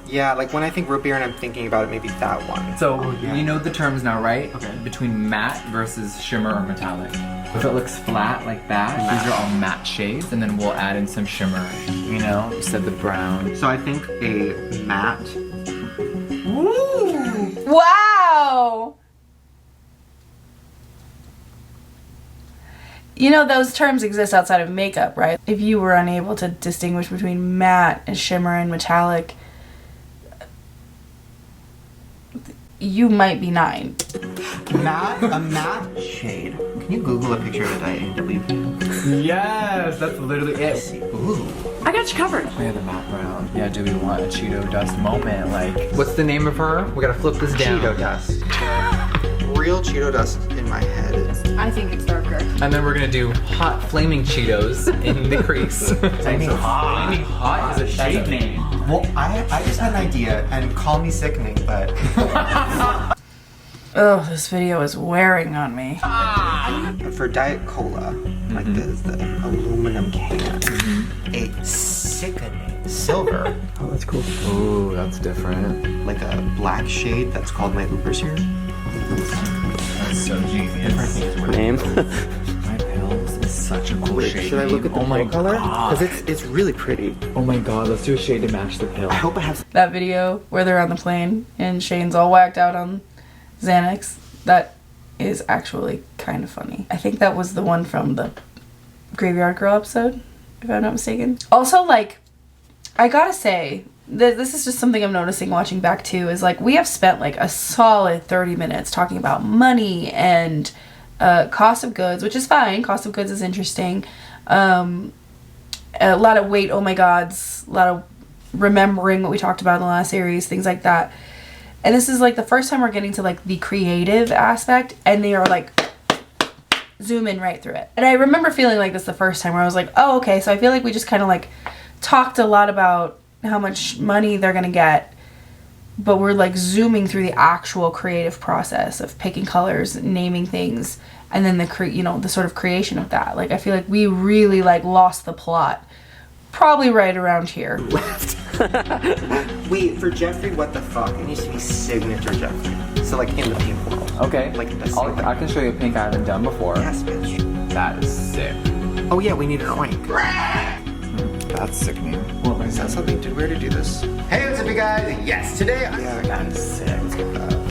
Speaker 2: Yeah, like when I think root beer and I'm thinking about it, maybe that one.
Speaker 7: so you know the terms now, right? Okay. Between matte versus shimmer or metallic. If it looks flat like that, these are all matte shades, and then we'll add in some shimmer, you know, instead of the brown.
Speaker 2: So I think a matte.
Speaker 1: Ooh. Wow! You know, those terms exist outside of makeup, right? If you were unable to distinguish between matte and shimmer and metallic, you might be 9.
Speaker 2: A matte shade. Can you Google a picture of a diet AW?
Speaker 7: Yes, that's literally it.
Speaker 2: Ooh.
Speaker 12: I got you covered.
Speaker 6: We have the matte brown. Yeah, do we want a Cheeto dust moment? Like,
Speaker 7: What's the name of her? We gotta flip this down.
Speaker 2: Cheeto dust. Real Cheeto dust in my head.
Speaker 12: I think it's darker.
Speaker 7: And then we're gonna do hot flaming Cheetos in the crease.
Speaker 2: Flaming hot.
Speaker 6: Flaming Hot is a shade name.
Speaker 2: Well, I just had an idea, and call me sickening, but...
Speaker 1: Oh, this video is wearing on me.
Speaker 2: For Diet Cola, like this, the aluminum can, a sickening silver.
Speaker 6: Oh, that's cool. Ooh, that's different.
Speaker 2: Like a black shade that's called my Uber's here.
Speaker 6: That's so genius.
Speaker 11: Name.
Speaker 6: My pills is such a cool shade.
Speaker 2: Should I look at the
Speaker 6: oh my
Speaker 2: color?
Speaker 6: god.
Speaker 2: Because it's really pretty.
Speaker 6: Oh my god, let's do a shade to match the pill.
Speaker 2: I hope it has...
Speaker 1: That video where they're on the plane and Shane's all whacked out on Xanax, that is actually kind of funny. I think that was the one from the Graveyard Girl episode, if I'm not mistaken. Also, like, I gotta say, this is just something I'm noticing watching back too, is like we have spent like a solid 30 minutes talking about money and cost of goods, which is fine. Cost of goods is interesting. A lot of wait, oh my gods, a lot of remembering what we talked about in the last series, things like that. And this is like the first time we're getting to like the creative aspect, and they are like zooming right through it. And I remember feeling like this the first time where I was like, oh, okay, so I feel like we just kind of like talked a lot about how much money they're gonna get, but we're like zooming through the actual creative process of picking colors, naming things, and then the sort of creation of that. Like I feel like we really like lost the plot probably right around here.
Speaker 2: Wait, for Jeffrey, what the fuck? It needs to be signature Jeffrey. So like in the pink world.
Speaker 6: Okay.
Speaker 2: Like this.
Speaker 6: I can show you a pink I haven't done before.
Speaker 2: Yes, bitch.
Speaker 6: That is sick.
Speaker 2: Oh yeah, we need a oink.
Speaker 6: That's sickening.
Speaker 2: Well, is that something? Did we already do this? Hey, what's up, you guys? Yes, today.
Speaker 6: Yeah, that is sick.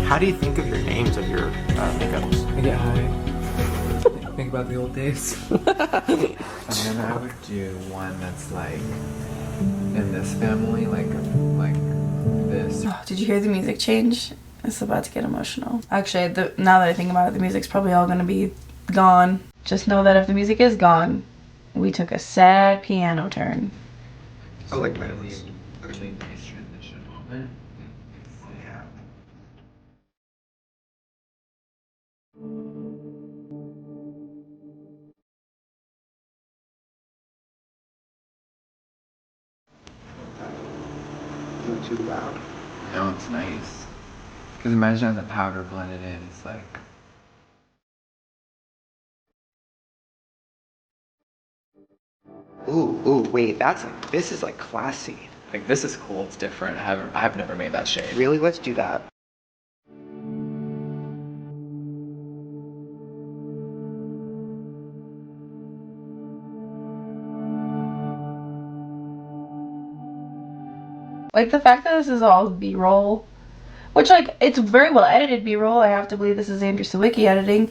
Speaker 2: How do you think of your names of your makeups?
Speaker 6: I get high. Think about the old days. And then I would do one that's like in this family, like this.
Speaker 1: Oh, did you hear the music change? It's about to get emotional. Actually, now that I think about it, the music's probably all gonna be gone. Just know that if the music is gone, we took a sad piano turn.
Speaker 2: I like my list.
Speaker 6: Really nice transition moment. Yeah.
Speaker 2: Not too loud.
Speaker 6: No, it's nice. Because imagine having the powder blended in. It's like...
Speaker 2: Ooh, wait, this is like classy.
Speaker 6: Like, this is cool. It's different. I've never made that shade.
Speaker 2: Really? Let's do that.
Speaker 1: Like the fact that this is all B-roll, which like it's very well edited B-roll. I have to believe this is Andrew Sawicki editing.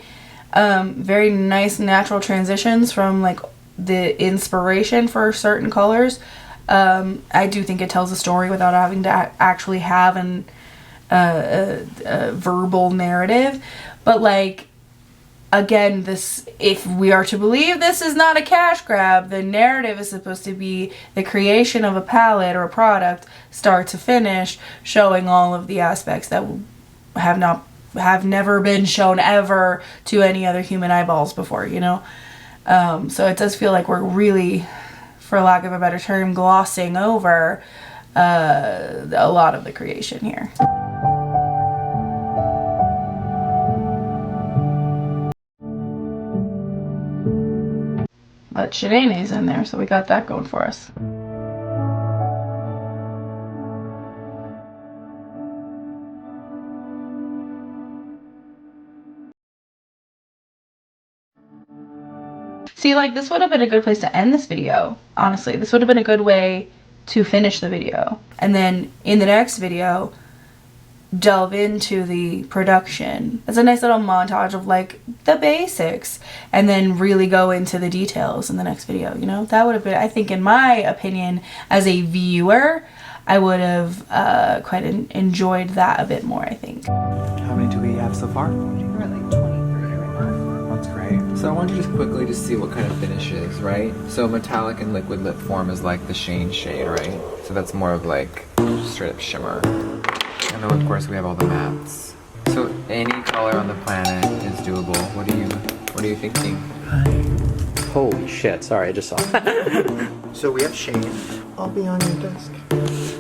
Speaker 1: Very nice natural transitions from like the inspiration for certain colors. I do think it tells a story without having to actually have a verbal narrative. But like, again, this, if we are to believe this is not a cash grab, the narrative is supposed to be the creation of a palette or a product, start to finish, showing all of the aspects that have never been shown ever to any other human eyeballs before, you know? So it does feel like we're really, for lack of a better term, glossing over a lot of the creation here. But Shanae's in there, so we got that going for us. See, like, this would have been a good place to end this video, honestly. This would have been a good way to finish the video. And then in the next video, delve into the production. It's a nice little montage of like the basics, and then really go into the details in the next video, you know? That would have been, I think, in my opinion, as a viewer, I would have quite enjoyed that a bit more, I think.
Speaker 6: How many do we have
Speaker 7: have so far?
Speaker 13: We're at like 23 right now.
Speaker 7: That's great. So I want to just quickly just see what kind of finish is, right? So metallic and liquid lip form is like the Shane shade, right? So that's more of like straight up shimmer. And then of course we have all the mattes. So any color on the planet is doable. What are you thinking?
Speaker 11: Holy shit, sorry, I just saw.
Speaker 2: So we have Shane. I'll be on your desk.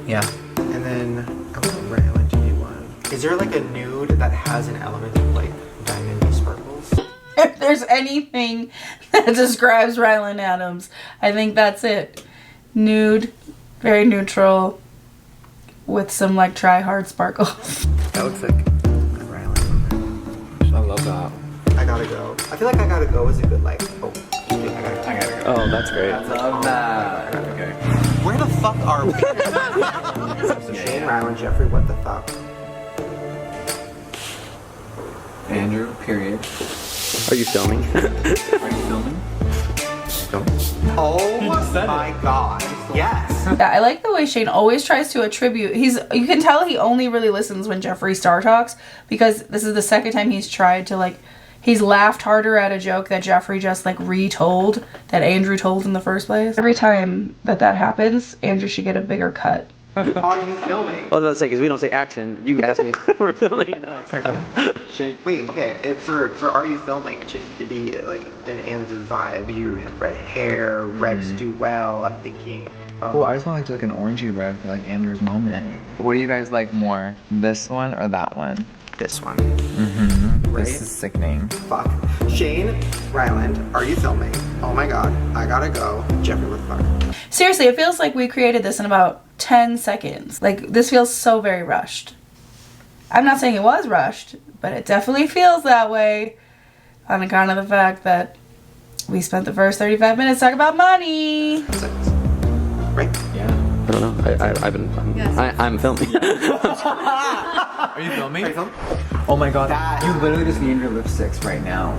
Speaker 7: Yeah.
Speaker 2: And then I want Rylan to do one. Is there like a nude that has an element of like diamond sparkles?
Speaker 1: If there's anything that describes Rylan Adams, I think that's it. Nude, very neutral, with some like try-hard sparkles.
Speaker 2: That looks like Rylan.
Speaker 7: I love that.
Speaker 2: I gotta go. I feel like I gotta go is a good like. Oh, I gotta go.
Speaker 11: Oh, that's great.
Speaker 7: I love that. Okay.
Speaker 2: Where the fuck are we? So Shane, Rylan, Jeffrey, what the fuck?
Speaker 7: Andrew, period.
Speaker 11: Are you filming?
Speaker 7: Are you filming?
Speaker 2: Oh my god. Yes.
Speaker 1: Yeah, I like the way Shane always tries to attribute. You can tell he only really listens when Jeffree Star talks, because this is the second time he's tried to like, he's laughed harder at a joke that Jeffree just like retold that Andrew told in the first place. Every time that happens, Andrew should get a bigger cut.
Speaker 2: Are you filming?
Speaker 11: I was about to say, because we don't say action, you asked me if we're filming.
Speaker 2: Wait, okay, for Are You Filming, it should be like an Andrew vibe. You have red hair, Rex do well, I'm thinking.
Speaker 7: Oh, I just want like an orangey red for like Andrew's moment. What do you guys like more? This one or that one?
Speaker 2: This one.
Speaker 7: Mm-hmm.
Speaker 2: Right?
Speaker 7: This is sickening.
Speaker 2: Fuck. Shane, Ryland, Are You Filming? Oh my god, I gotta go. Jeffrey, what the fuck?
Speaker 1: Seriously, it feels like we created this in about 10 seconds. Like, this feels so very rushed. I'm not saying it was rushed, but it definitely feels that way on account of the fact that we spent the first 35 minutes talking about money.
Speaker 2: Right?
Speaker 7: Yeah.
Speaker 11: I don't know. I'm filming.
Speaker 7: Are you filming? Oh my god. You literally just named your lipsticks right now.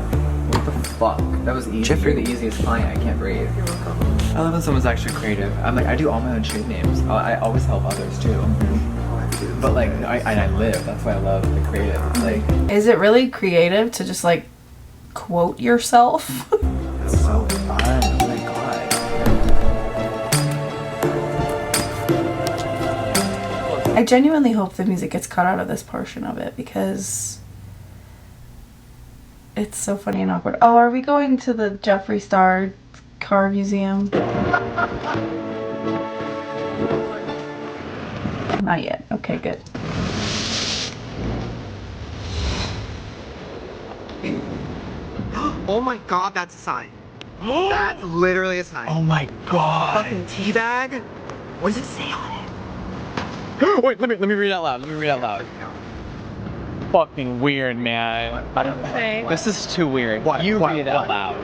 Speaker 7: What the fuck? That was easy. You're the easiest client. I can't breathe. You're welcome. I love when someone's actually creative. I'm like, I do all my own shade names. I always help others too. But like, I live. That's why I love the creative. Like,
Speaker 1: is it really creative to just like quote yourself?
Speaker 7: It's so fun. Oh my god.
Speaker 1: I genuinely hope the music gets cut out of this portion of it, because it's so funny and awkward. Oh, are we going to the Jeffree Star car museum? Not yet. Okay, good.
Speaker 2: Oh my god, that's a sign. That's literally a sign.
Speaker 7: Oh my god.
Speaker 2: Fucking teabag? What does it say on it?
Speaker 7: Wait, let me read out loud. Fucking weird, man. This is too weird. Read it out loud.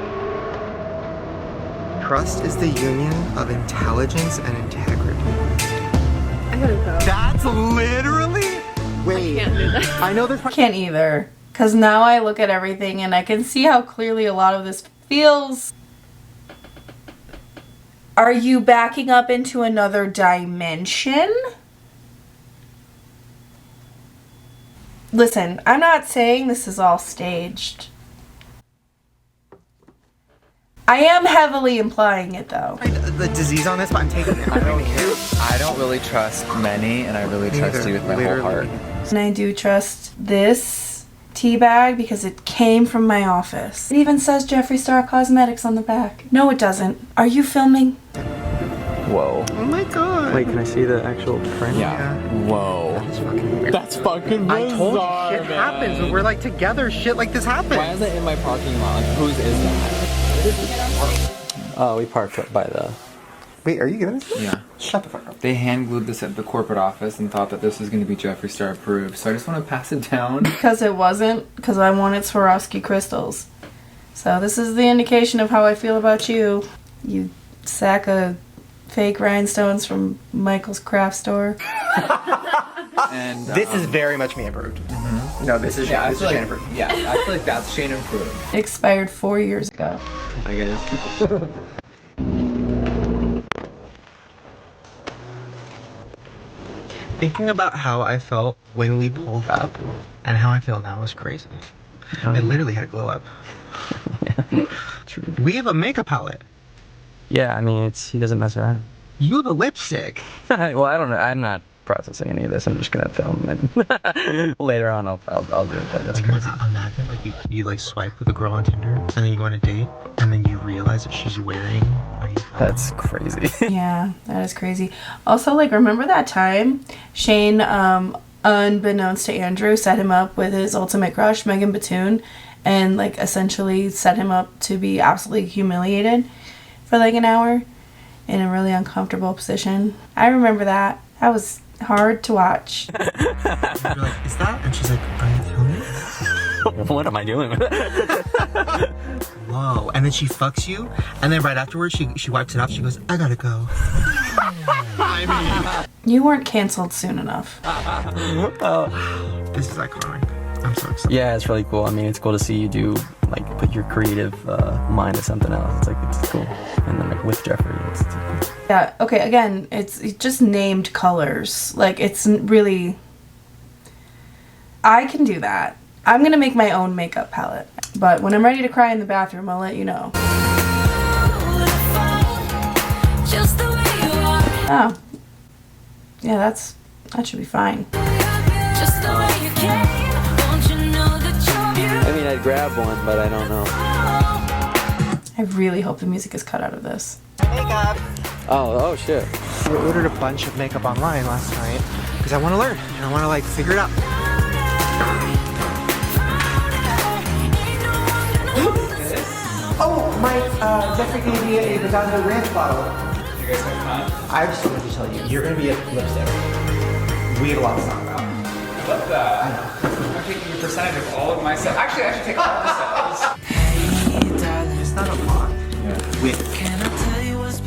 Speaker 2: Trust is the union of intelligence and integrity.
Speaker 12: I gotta go.
Speaker 2: That's literally. Wait.
Speaker 12: I can't do that.
Speaker 2: I know there's.
Speaker 1: Can't either, because now I look at everything and I can see how clearly a lot of this feels. Are you backing up into another dimension? Listen, I'm not saying this is all staged. I am heavily implying it though.
Speaker 2: The disease on this, but I'm taking it.
Speaker 7: I don't really trust many, and I really trust you with my whole heart.
Speaker 1: And I do trust this tea bag because it came from my office. It even says Jeffree Star Cosmetics on the back. No, it doesn't. Are you filming?
Speaker 7: Whoa.
Speaker 2: Oh my god.
Speaker 11: Wait, can I see the actual print?
Speaker 7: Yeah. Whoa. That's fucking bizarre,
Speaker 2: I told you, shit happens when we're like together. Shit like this happens.
Speaker 7: Why is it in my parking lot? Like, whose is that?
Speaker 11: Oh, we parked by the...
Speaker 2: Wait, are you giving this?
Speaker 7: Yeah.
Speaker 2: Shut the fuck up.
Speaker 7: They hand glued this at the corporate office and thought that this was going to be Jeffree Star approved, so I just want to pass it down.
Speaker 1: Because it wasn't, because I wanted Swarovski crystals. So this is the indication of how I feel about you. You sack of fake rhinestones from Michael's craft store.
Speaker 7: And
Speaker 2: this is very much me approved. Mm-hmm. No, this is Shane approved.
Speaker 7: Yeah, I feel like that's Shane approved.
Speaker 1: Expired 4 years ago.
Speaker 11: I guess.
Speaker 15: Thinking about how I felt when we pulled up and how I feel now is crazy. I literally had a glow up.
Speaker 11: True.
Speaker 15: We have a makeup palette.
Speaker 11: Yeah, I mean, he doesn't mess around.
Speaker 15: You have a lipstick.
Speaker 11: Well, I don't know. I'm not processing any of this. I'm just gonna film it. Later on, I'll do it. That's crazy.
Speaker 15: Imagine like you like swipe with a girl on Tinder and then you go on a date and then you realize that she's wearing makeup.
Speaker 11: That's crazy.
Speaker 1: Yeah, that is crazy. Also, like, remember that time Shane, unbeknownst to Andrew, set him up with his ultimate crush, Megan Batoon, and like essentially set him up to be absolutely humiliated for like an hour in a really uncomfortable position. I remember that. That was hard to watch.
Speaker 15: You're like, is that? And she's like, are you filming?
Speaker 11: What am I doing with it?
Speaker 15: Whoa. And then she fucks you, and then right afterwards she wipes it off. She goes, I gotta go. I mean,
Speaker 1: You weren't canceled soon enough.
Speaker 15: this is iconic. I'm so excited.
Speaker 11: Yeah, it's really cool. I mean, it's cool to see you do, like, put your creative mind to something else. It's cool. And then, like, with Jeffrey, it's cool.
Speaker 1: Yeah, okay, again, it's just named colors. Like, it's really... I can do that. I'm gonna make my own makeup palette. But when I'm ready to cry in the bathroom, I'll let you know. Oh. Yeah, that should be fine.
Speaker 11: I mean, I'd grab one, but I don't know.
Speaker 1: I really hope the music is cut out of this.
Speaker 15: Makeup.
Speaker 11: Oh, shit.
Speaker 15: I ordered a bunch of makeup online last night because I want to learn and I want to like figure it out. Oh, my Jeffrey gave me a Redondo ranch bottle.
Speaker 7: You guys have fun?
Speaker 15: I just wanted to tell you, you're gonna be a lipstick. We had a lot to talk about.
Speaker 7: I love that. I know. I'm taking a percentage of all of my stuff. Actually, I should take all the sales.
Speaker 15: It's not a lot with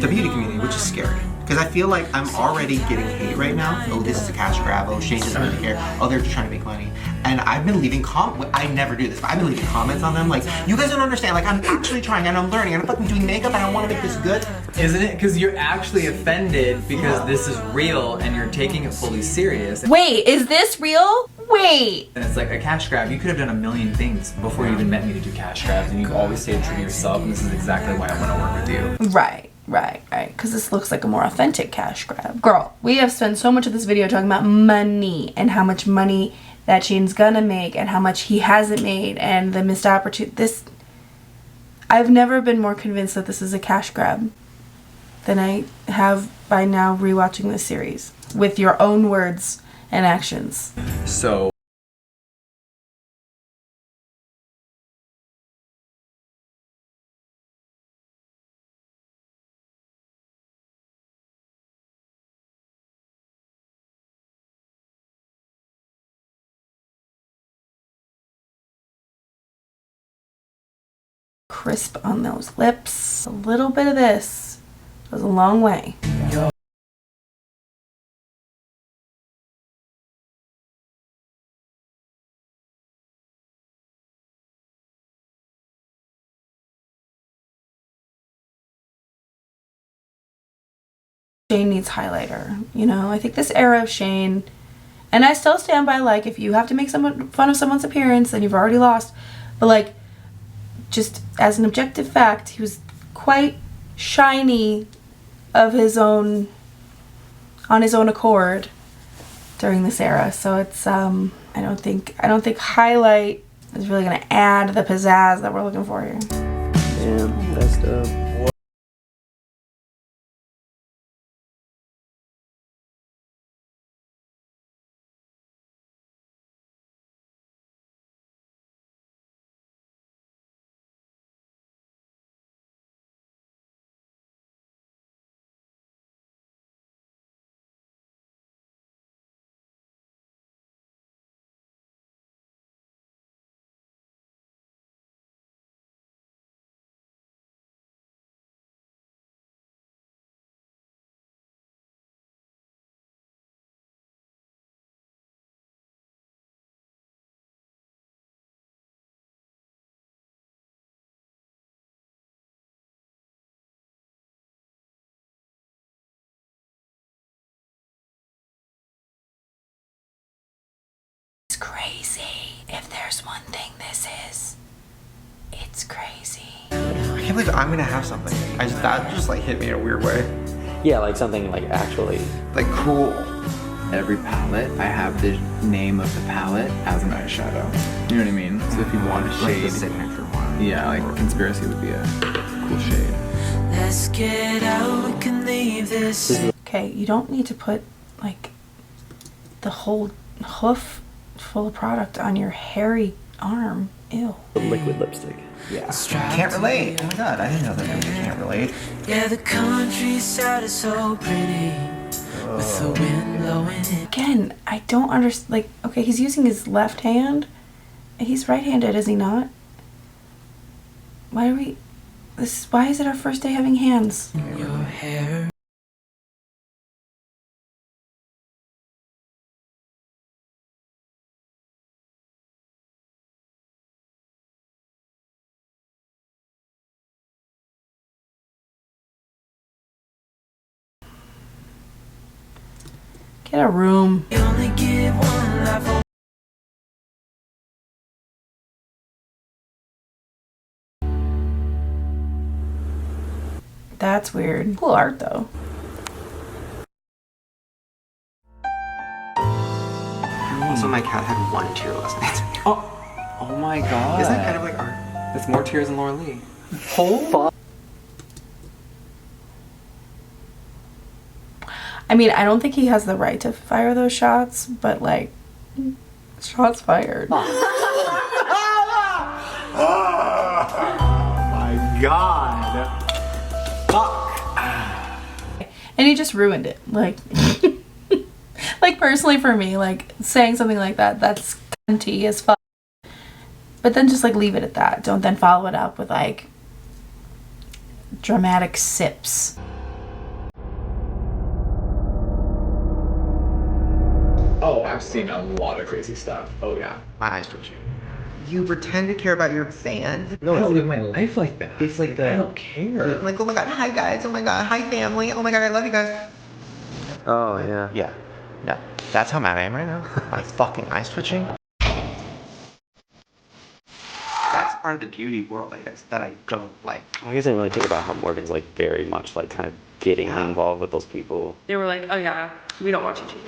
Speaker 15: the beauty community, which is scary. Because I feel like I'm already getting hate right now. Oh, this is a cash grab. Oh, Shane doesn't really care. Oh, they're just trying to make money. And I've been leaving I never do this, but I've been leaving comments on them like, you guys don't understand. Like, I'm actually trying and I'm learning and I'm fucking doing makeup and I want to make this good.
Speaker 7: Isn't it? Because you're actually offended because this is real and you're taking it fully serious.
Speaker 1: Wait, is this real? Wait.
Speaker 7: And it's like a cash grab. You could have done a million things before you even met me to do cash grabs, and you've always stayed true to yourself, and this is exactly why I want to work with you.
Speaker 1: Right. Because this looks like a more authentic cash grab. Girl, we have spent so much of this video talking about money and how much money that Shane's gonna make and how much he hasn't made and the missed opportunity. I've never been more convinced that this is a cash grab than I have by now rewatching this series with your own words and actions.
Speaker 7: So
Speaker 1: Crisp on those lips. A little bit of this goes a long way. Shane needs highlighter. You know, I think this era of Shane, and I still stand by, like, if you have to make fun of someone's appearance, then you've already lost. But, like, just as an objective fact, he was quite shiny of his own, on his own accord during this era. So it's, I don't think highlight is really gonna add the pizzazz that we're looking for here.
Speaker 11: Damn, that's dope.
Speaker 1: crazy. If there's one thing this is, it's crazy.
Speaker 15: I can't believe I'm gonna have something. That just like hit me in a weird way.
Speaker 11: Yeah, like something like actually
Speaker 15: like cool.
Speaker 6: Every palette, I have the name of the palette as an eyeshadow. You know what I mean? So if you want a shade,
Speaker 15: Like the signature one.
Speaker 6: Yeah, like Conspiracy would be a cool shade.
Speaker 16: Let's get out, we can leave this.
Speaker 1: Okay, you don't need to put like the whole hoof full of product on your hairy arm. Ew.
Speaker 11: The liquid lipstick.
Speaker 15: Yeah. Can't relate. Oh my god, I didn't know that you can't relate.
Speaker 16: Yeah, the countryside is so pretty. With the wind blowing in.
Speaker 1: Again, I don't understand. Like, okay, he's using his left hand. He's right-handed, is he not? Why are we? Why is it our first day having hands?
Speaker 16: Your hair.
Speaker 1: Get a room.
Speaker 16: You only give one life.
Speaker 1: That's weird. Cool art though.
Speaker 15: Also, my cat had 1 tear last night.
Speaker 7: Oh my god.
Speaker 15: Isn't that kind of like art?
Speaker 7: That's more tears than Laura Lee.
Speaker 1: I mean, I don't think he has the right to fire those shots, but like, shots fired.
Speaker 15: Oh my god. Fuck.
Speaker 1: And he just ruined it. Like, like personally for me, like saying something like that, that's cunty as fuck. But then just like leave it at that. Don't then follow it up with like dramatic sips.
Speaker 7: Oh, I've seen a lot of crazy stuff. Oh yeah.
Speaker 15: My eyes twitching. You pretend to care about your fans.
Speaker 7: No, I don't live my life like that.
Speaker 15: It's like
Speaker 7: I don't care.
Speaker 15: Like, oh my god, hi guys. Oh my god, hi family. Oh my god, I love you guys.
Speaker 11: Oh yeah.
Speaker 15: Yeah. No. That's how mad I am right now. My fucking eyes twitching. That's part of the beauty world, I guess, that I don't like.
Speaker 11: I guess I didn't really think about how Morgan's like very much like kind of getting involved with those people.
Speaker 17: They were like, oh yeah, we don't watch YouTube.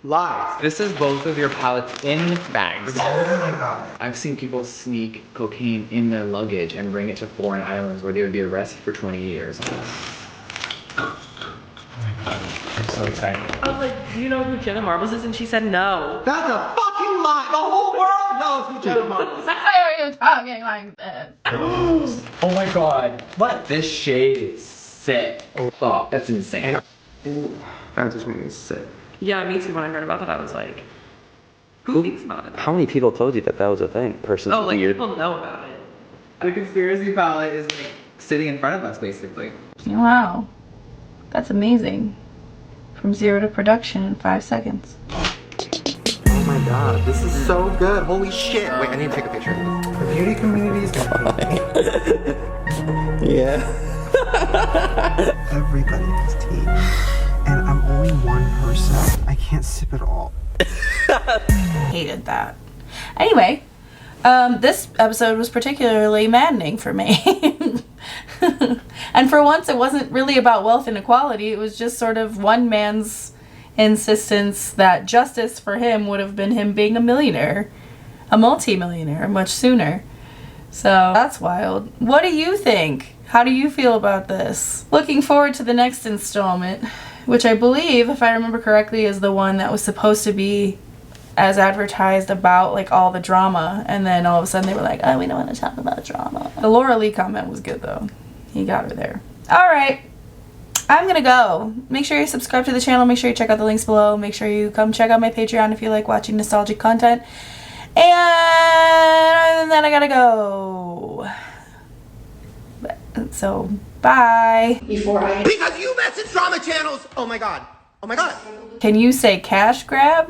Speaker 15: Lies.
Speaker 7: This is both of your palettes in bags.
Speaker 15: Oh my god.
Speaker 7: I've seen people sneak cocaine in their luggage and bring it to foreign islands where they would be arrested for 20 years. I'm so excited.
Speaker 17: I was like, do you know who Jenna Marbles is? And she said no.
Speaker 15: That's a fucking lie. The whole world knows who Jenna Marbles is.
Speaker 1: Why are you talking like this?
Speaker 7: Oh my god. What? This shade is sick. Oh, that's insane.
Speaker 15: That just made me sick.
Speaker 17: Yeah, me too. When I heard about that, I was like, who thinks about it?
Speaker 11: How many people told you that that was a thing? Person's
Speaker 17: Oh, like
Speaker 11: weird.
Speaker 17: people know about it.
Speaker 7: The conspiracy palette is like sitting in front of us, basically.
Speaker 1: Wow. That's amazing. From 0 to production in 5 seconds.
Speaker 15: Oh my god, this is so good. Holy shit. Wait, I need to take a picture of this. The beauty community is
Speaker 11: Yeah.
Speaker 15: Everybody has tea. And I'm only one person. I can't sip it all.
Speaker 1: Hated that. Anyway, this episode was particularly maddening for me. And for once, it wasn't really about wealth inequality. It was just sort of one man's insistence that justice for him would have been him being a millionaire, a multi-millionaire, much sooner. So that's wild. What do you think? How do you feel about this? Looking forward to the next installment, which I believe, if I remember correctly, is the one that was supposed to be as advertised about like all the drama, and then all of a sudden they were like, oh, we don't want to talk about drama. The Laura Lee comment was good though. He got her there. All right, I'm gonna go. Make sure you subscribe to the channel. Make sure you check out the links below. Make sure you come check out my Patreon if you like watching nostalgic content. And then I gotta go. So bye.
Speaker 2: Because you message drama channels. Oh my god. Oh my god.
Speaker 1: Can you say cash grab?